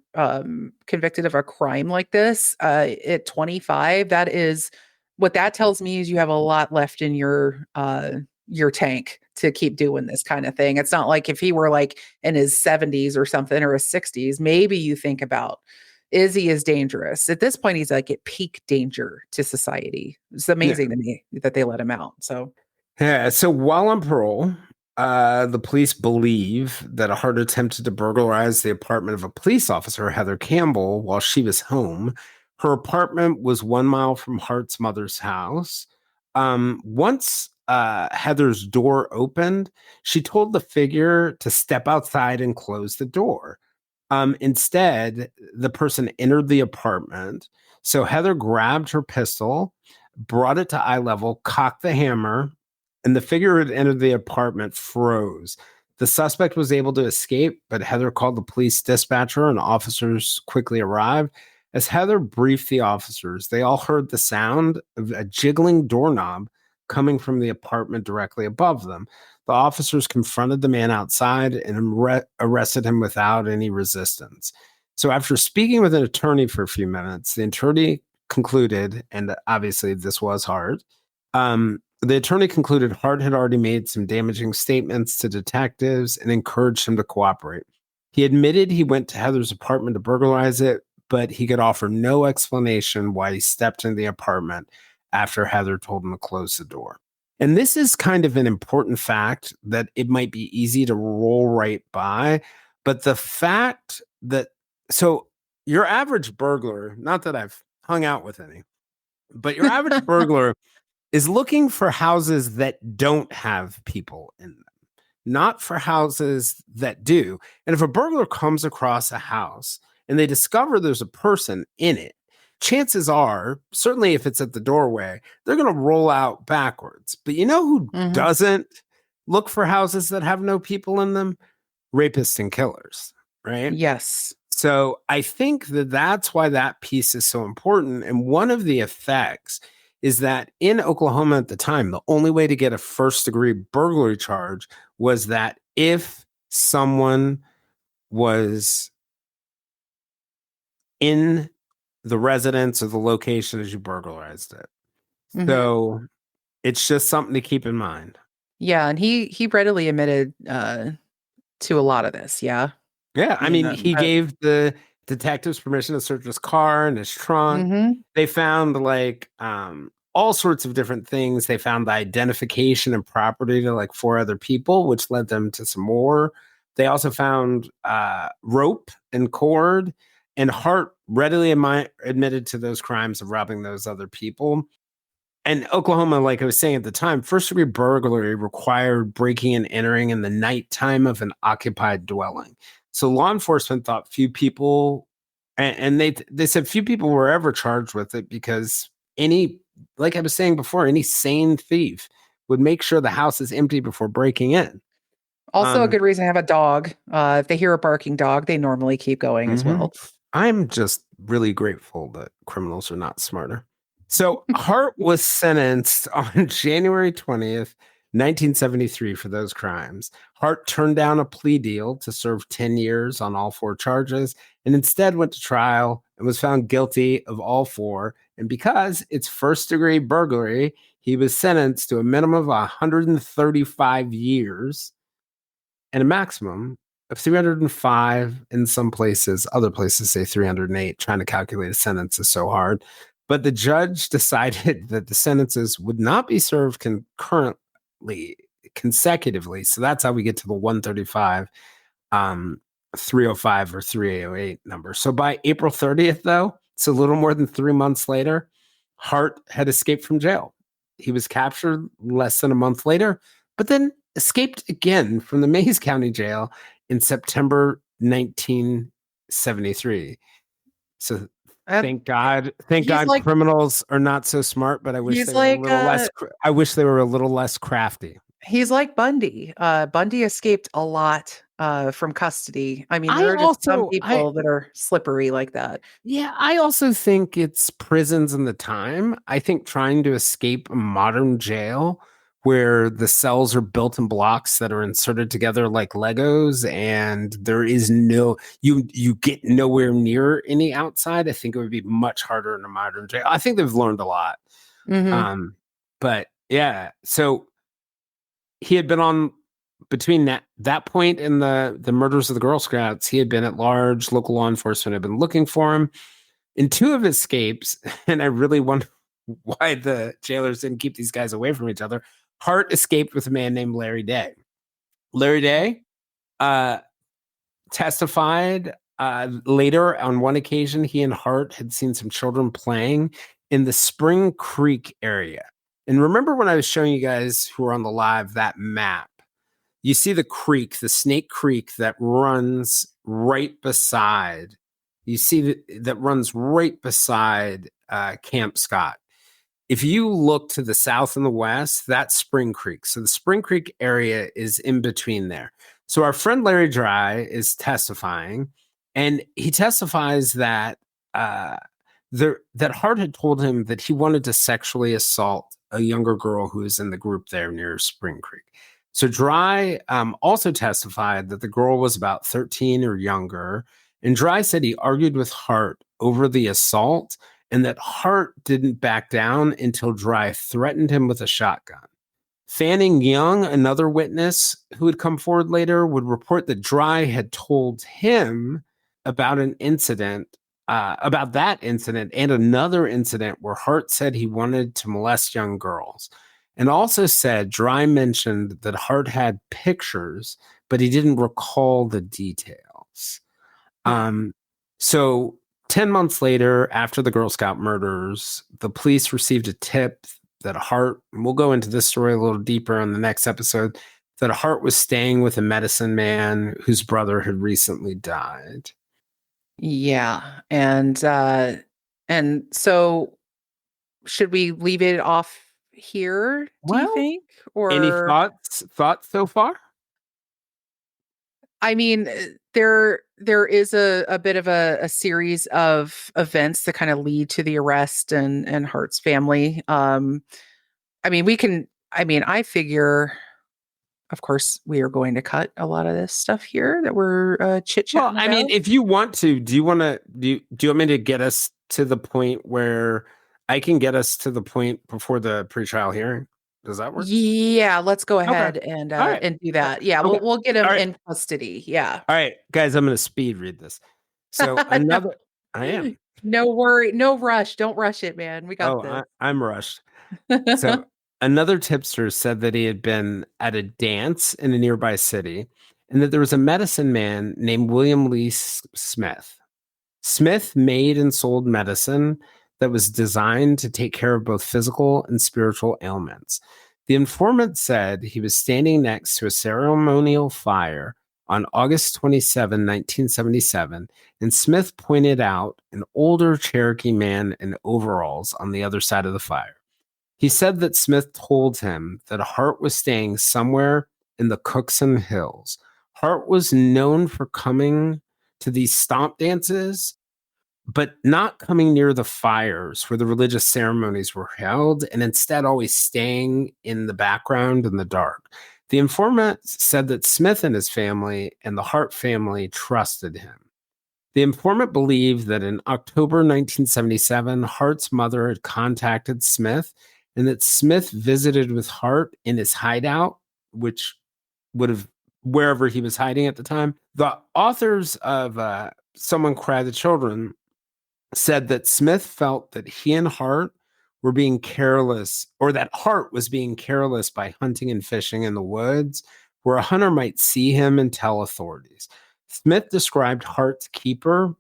convicted of a crime like this, at 25, that is what that tells me is you have a lot left in your tank to keep doing this kind of thing. It's not like if he were like in his 70s or something or his 60s, maybe you think about, is he as dangerous? At this point, he's like at peak danger to society. It's Yeah. amazing to me that they let him out. So Yeah. So while on parole, the police believe that Hart attempted to burglarize the apartment of a police officer, Heather Campbell, while she was home. Her apartment was 1 mile from Hart's mother's house. Once Heather's door opened, she told the figure to step outside and close the door. Instead, the person entered the apartment. So Heather grabbed her pistol, brought it to eye level, cocked the hammer, and the figure who had entered the apartment froze. The suspect was able to escape, but Heather called the police dispatcher and officers quickly arrived. As Heather briefed the officers, they all heard the sound of a jiggling doorknob coming from the apartment directly above them. The officers confronted the man outside and arrested him without any resistance. So, after speaking with an attorney for a few minutes, the attorney concluded, and obviously this was Hart, the attorney concluded Hart had already made some damaging statements to detectives and encouraged him to cooperate. He admitted he went to Heather's apartment to burglarize it, but he could offer no explanation why he stepped into the apartment after Heather told him to close the door. And this is kind of an important fact that it might be easy to roll right by, but the fact that, so your average burglar, not that I've hung out with any, but your average burglar is looking for houses that don't have people in them, not for houses that do. And if a burglar comes across a house and they discover there's a person in it, chances are, certainly if it's at the doorway, they're going to roll out backwards. But you know who doesn't look for houses that have no people in them? Rapists and killers, right? Yes. So I think that that's why that piece is so important. And one of the effects is that in Oklahoma at the time, the only way to get a first-degree burglary charge was that if someone was in the residence or the location as you burglarized it. So it's just something to keep in mind. Yeah, and he readily admitted to a lot of this. Yeah. Yeah, I mean, he gave the detectives permission to search his car and his trunk. They found like all sorts of different things. They found the identification and property to like 4 other people, which led them to some more. They also found rope and cord, and Hart readily admitted to those crimes of robbing those other people. And Oklahoma, like I was saying at the time, first-degree burglary required breaking and entering in the nighttime of an occupied dwelling. So law enforcement thought few people, and they said few people were ever charged with it because like I was saying before, any sane thief would make sure the house is empty before breaking in. Also, a good reason to have a dog. If they hear a barking dog, they normally keep going as well. I'm just really grateful that criminals are not smarter. So Hart was sentenced on January 20th, 1973 for those crimes. Hart turned down a plea deal to serve 10 years on all 4 charges and instead went to trial and was found guilty of all 4. And because it's first-degree burglary, he was sentenced to a minimum of 135 years and a maximum of 305 in some places. Other places say 308. Trying to calculate a sentence is so hard. But the judge decided that the sentences would not be served consecutively. So that's how we get to the 135, 305 or 308 number. So by April 30th, though, it's a little more than 3 months later, Hart had escaped from jail. He was captured less than a month later, but then escaped again from the Mays County Jail in September 1973. So thank God like, criminals are not so smart, but I wish they were a little less I wish they were a little less crafty. He's like Bundy. Bundy escaped a lot from custody. I mean, there are just some people that are slippery like that. Yeah, I also think it's prisons in the time. I think trying to escape a modern jail where the cells are built in blocks that are inserted together like Legos and there is you get nowhere near any outside. I think it would be much harder in a modern jail. I think they've learned a lot. But yeah, so he had been on between that point and the murders of the Girl Scouts, he had been at large. Local law enforcement had been looking for him. In 2 of his escapes, and I really wonder why the jailers didn't keep these guys away from each other, Hart escaped with a man named Larry Day. Larry Day testified later on one occasion he and Hart had seen some children playing in the Spring Creek area. And remember when I was showing you guys who were on the live that map, you see the creek, the Snake Creek that runs right beside, you see that runs right beside Camp Scott. if you look to the south and the west, that's Spring Creek. So the Spring Creek area is in between there. So our friend Larry Dry is testifying, and he testifies that uh, that Hart had told him that he wanted to sexually assault a younger girl who was in the group there near Spring Creek. So Dry also testified that the girl was about 13 or younger, and Dry said he argued with Hart over the assault and that Hart didn't back down until Dry threatened him with a shotgun. Fanning Young, another witness who would come forward later, would report that Dry had told him about an incident, about that incident and another incident where Hart said he wanted to molest young girls. And also said Dry mentioned that Hart had pictures, but he didn't recall the details. Hmm. So 10 months later, after the Girl Scout murders, the police received a tip that Hart, and we'll go into this story a little deeper on the next episode, that Hart was staying with a medicine man whose brother had recently died. Yeah. And so should we leave it off here, do you Well, think? any Or thoughts so far? I mean, there is a bit of a series of events that kind of lead to the arrest and Hart's family. I mean, I figure, of course, we are going to cut a lot of this stuff here that we're Well, chit-chatting I about. mean, if you want to, do you want to do you want me to get us to the point where I can get us to the point before the pretrial hearing? Does that work? Yeah, let's go Okay. ahead All right. and do that. Yeah, Okay. we'll get him All right. in custody. Yeah. All right, guys, I'm going to speed read this. So No, another I am. no worry, no rush. Don't rush it, man. We got Oh, this. I'm rushed. So another tipster said that he had been at a dance in a nearby city and that there was a medicine man named William Lee Smith. Smith made and sold medicine that was designed to take care of both physical and spiritual ailments. The informant said he was standing next to a ceremonial fire on August 27, 1977, and Smith pointed out an older Cherokee man in overalls on the other side of the fire. He said that Smith told him that Hart was staying somewhere in the Cookson Hills. Hart was known for coming to these stomp dances, but not coming near the fires where the religious ceremonies were held, and instead always staying in the background in the dark. The informant said that Smith and his family and the Hart family trusted him. The informant believed that in October 1977, Hart's mother had contacted Smith and that Smith visited with Hart in his hideout, which would have wherever he was hiding at the time. The authors of Someone Cry the Children said that Smith felt that he and Hart were being careless, or that Hart was being careless by hunting and fishing in the woods, where a hunter might see him and tell authorities. Smith described Hart's keeper,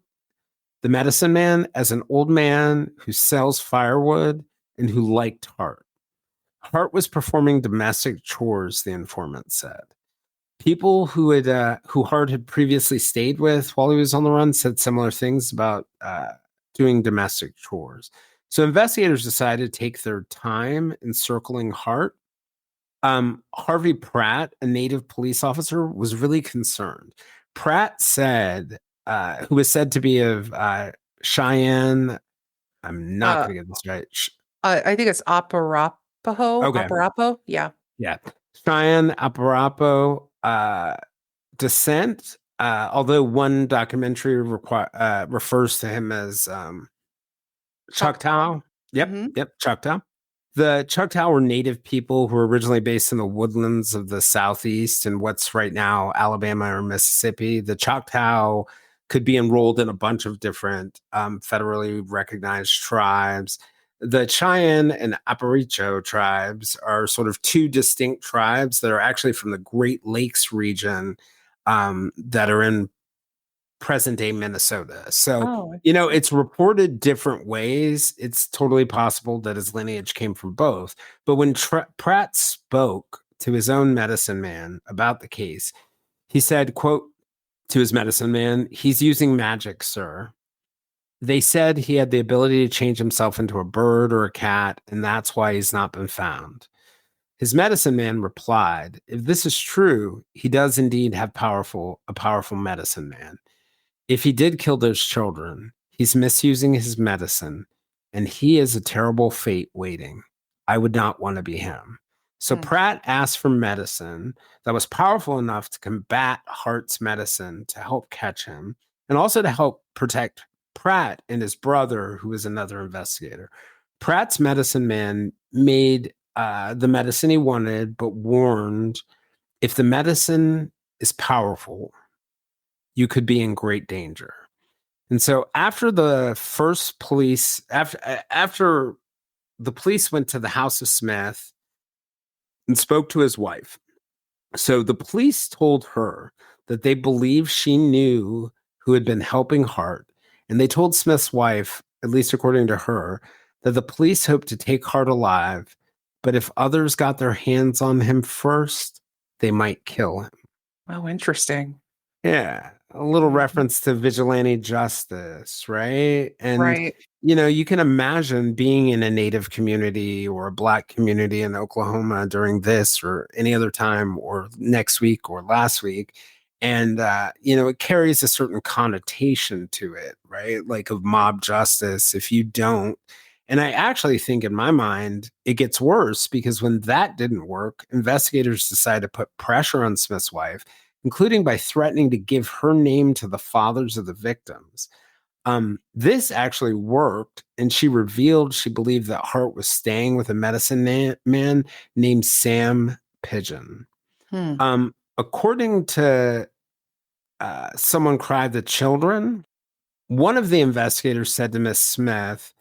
the medicine man, as an old man who sells firewood and who liked Hart. Hart was performing domestic chores, the informant said. People who Hart had previously stayed with while he was on the run said similar things about doing domestic chores. So investigators decided to take their time encircling Hart. Harvey Pratt, a native police officer, was really concerned. Pratt said, who was said to be of Cheyenne. I'm not uh, going to get this right. I think it's Okay, Aparapo. Yeah. yeah, Cheyenne Aparapo descent. Although one documentary refers to him as Choctaw. Choctaw. Yep, Hmm. yep, Choctaw. The Choctaw were native people who were originally based in the woodlands of the southeast and what's right now Alabama or Mississippi. The Choctaw could be enrolled in a bunch of different federally recognized tribes. The Cheyenne and Aparicho tribes are sort of two distinct tribes that are actually from the Great Lakes region that are in present day Minnesota. So, Oh, it's reported different ways. It's totally possible that his lineage came from both. But when Pratt spoke to his own medicine man about the case, he said, quote, to his medicine man, "He's using magic, sir." They said he had the ability to change himself into a bird or a cat, and that's why he's not been found. His medicine man replied, if this is true, he does indeed have a powerful medicine man. If he did kill those children, he's misusing his medicine, and he is a terrible fate waiting. I would not want to be him. So Hmm. Pratt asked for medicine that was powerful enough to combat Hart's medicine to help catch him, and also to help protect Pratt and his brother, who was another investigator. Pratt's medicine man made the medicine he wanted, but warned if the medicine is powerful, you could be in great danger. And so after the first police, after the police went to the house of Smith and spoke to his wife, so the police told her that they believed she knew who had been helping Hart, and they told Smith's wife, at least according to her, that the police hoped to take Hart alive, but if others got their hands on him first, they might kill him. Oh, interesting. Yeah, a little Mhm. reference to vigilante justice, right? And Right. you can imagine being in a native community or a black community in Oklahoma during this or any other time or next week or last week. And it carries a certain connotation to it, right? Like of mob justice if you don't. And I actually think in my mind it gets worse because when that didn't work, investigators decided to put pressure on Smith's wife, including by threatening to give her name to the fathers of the victims. This actually worked, and she revealed she believed that Hart was staying with a man named Sam Pigeon. Hmm. According to Someone Cried the Children, one of the investigators said to Miss Smith,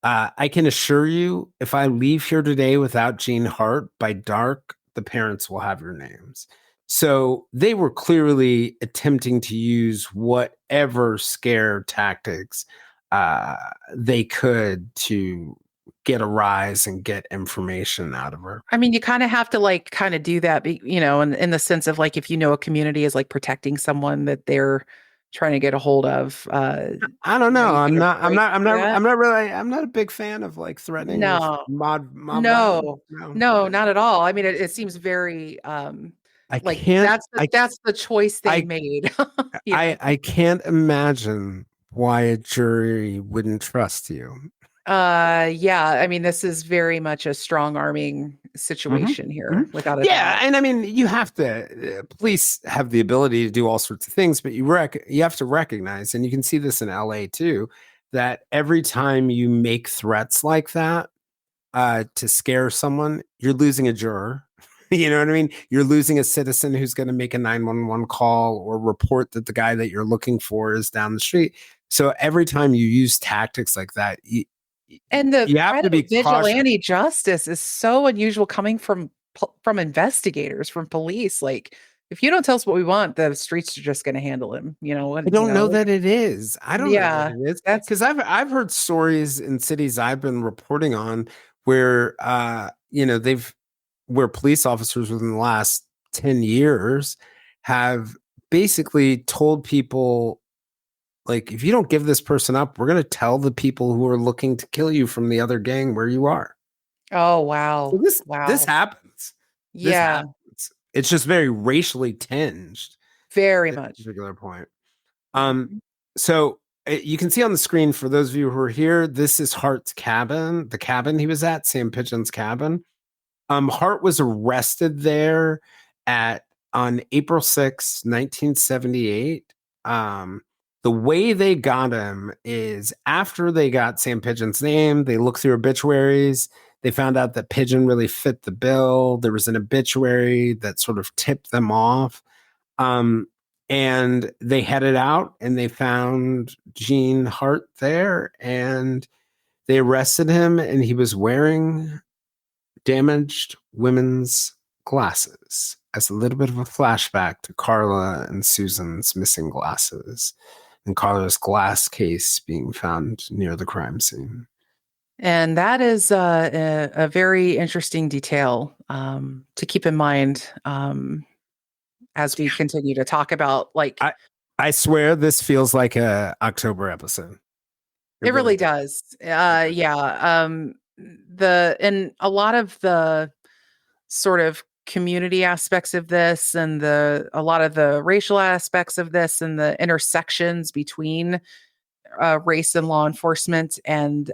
I can assure you, if I leave here today without Jean Hart, by dark, the parents will have your names. So they were clearly attempting to use whatever scare tactics uh, they could to get a rise and get information out of her. I mean, you kind of have to like kind of do that, in the sense of like if you know a community is like protecting someone that they're trying to get a hold of, I don't know. you I'm got to not. I'm break not. I'm through not. that. I'm not really. I'm not a big fan of like threatening with No, mob violence. no, No. no, not at all. I mean, it seems very I like can't. that's the choice they I made. Yeah. I can't imagine why a jury wouldn't trust you. Yeah. I mean, this is very much a strong arming Hmm. situation Hmm. here, without a Yeah, doubt. and I mean, you have to. Police have the ability to do all sorts of things, but you have to recognize, and you can see this in LA too, that every time you make threats like that to scare someone, you're losing a juror. You know what I mean? You're losing a citizen who's going to make a 911 call or report that the guy that you're looking for is down the street. So every time you use tactics like that, And the you have threat to be of cautious. vigilante justice is so unusual coming from investigators, from police. Like, if you don't tell us what we want, the streets are just going to handle him. I And don't know that it is. I don't know that yeah, it is that's because I've heard stories in cities I've been reporting on where they've where police officers within the last 10 years have basically told people like if you don't give this person up, we're going to tell the people who are looking to kill you from the other gang where you are. oh So wow, this wow, happens. This yeah, happens. It's just very racially tinged very at this much. particular point. Um, Mhm. so you can see on the screen for those of you who are here, this is Hart's cabin, the cabin he was at, Sam Pigeon's cabin. Hart was arrested there at on April 6th, 1978. The way they got him is after they got Sam Pigeon's name, they looked through obituaries. They found out that Pigeon really fit the bill. There was an obituary that sort of tipped them off. Um, and they headed out and they found Gene Hart there and they arrested him and he was wearing damaged women's glasses as a little bit of a flashback to Carla and Susan's missing glasses and Carla's glass case being found near the crime scene. And that is a very interesting detail to keep in mind as we continue to talk about like I I swear this feels like a October episode. It It really really does. does. Okay. Yeah. And a lot of the sort of community aspects of this and a lot of the racial aspects of this and the intersections between race and law enforcement and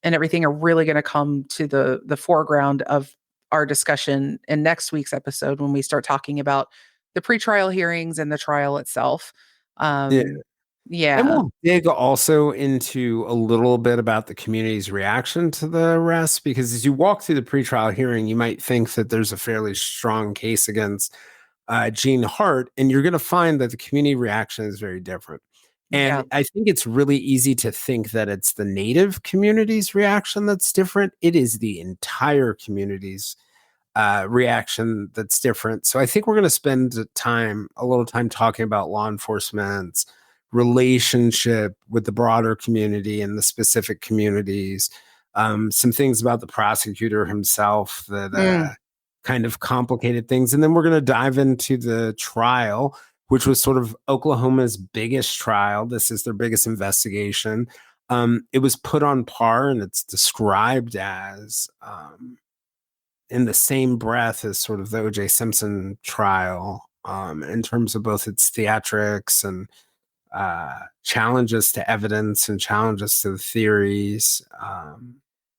everything are really going to come to the foreground of our discussion in next week's episode when we start talking about the pretrial hearings and the trial itself. Yeah. Um, And yeah, we'll dig also into a little bit about the community's reaction to the arrest, because as you walk through the pretrial hearing, you might think that there's a fairly strong case against Gene Hart, and you're going to find that the community reaction is very different. yeah, And I think it's really easy to think that it's the Native community's reaction that's different. It is the entire community's reaction that's different. So I think we're going to spend a little time talking about law enforcement's relationship with the broader community and the specific communities. Some things about the prosecutor himself that mm, kind of complicated things. And then we're going to dive into the trial, which was sort of Oklahoma's biggest trial. This is their biggest investigation. It was put on par and it's described as in the same breath as sort of the O.J. Simpson trial, in terms of both its theatrics and challenges to evidence and challenges to the theories.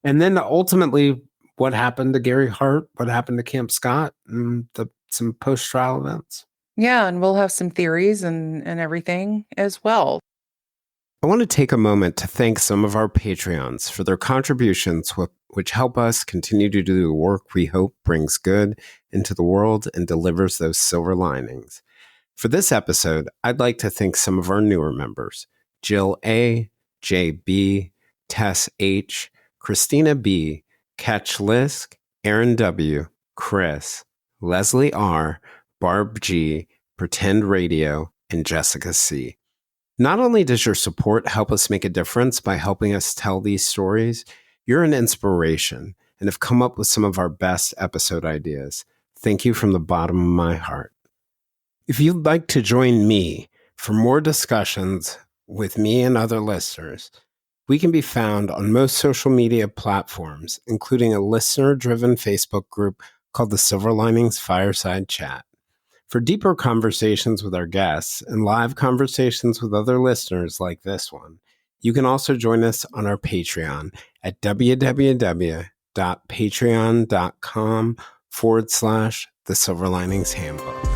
And then ultimately, what happened to Gary Hart, what happened to Camp Scott, and some post trial events. yeah, and we'll have some theories and everything as well. I want to take a moment to thank some of our Patreons for their contributions, which help us continue to do the work we hope brings good into the world and delivers those silver linings. For this episode, I'd like to thank some of our newer members: Jill A., JB, Tess H., Christina B., Catch Lisk, Aaron W., Chris, Leslie R., Barb G., Pretend Radio, and Jessica C. Not only does your support help us make a difference by helping us tell these stories, you're an inspiration and have come up with some of our best episode ideas. Thank you from the bottom of my heart. If you'd like to join me for more discussions with me and other listeners, we can be found on most social media platforms, including a listener-driven Facebook group called the Silver Linings Fireside Chat. For deeper conversations with our guests and live conversations with other listeners like this one, you can also join us on our Patreon at www.patreon.com/the Silver Linings Handbook.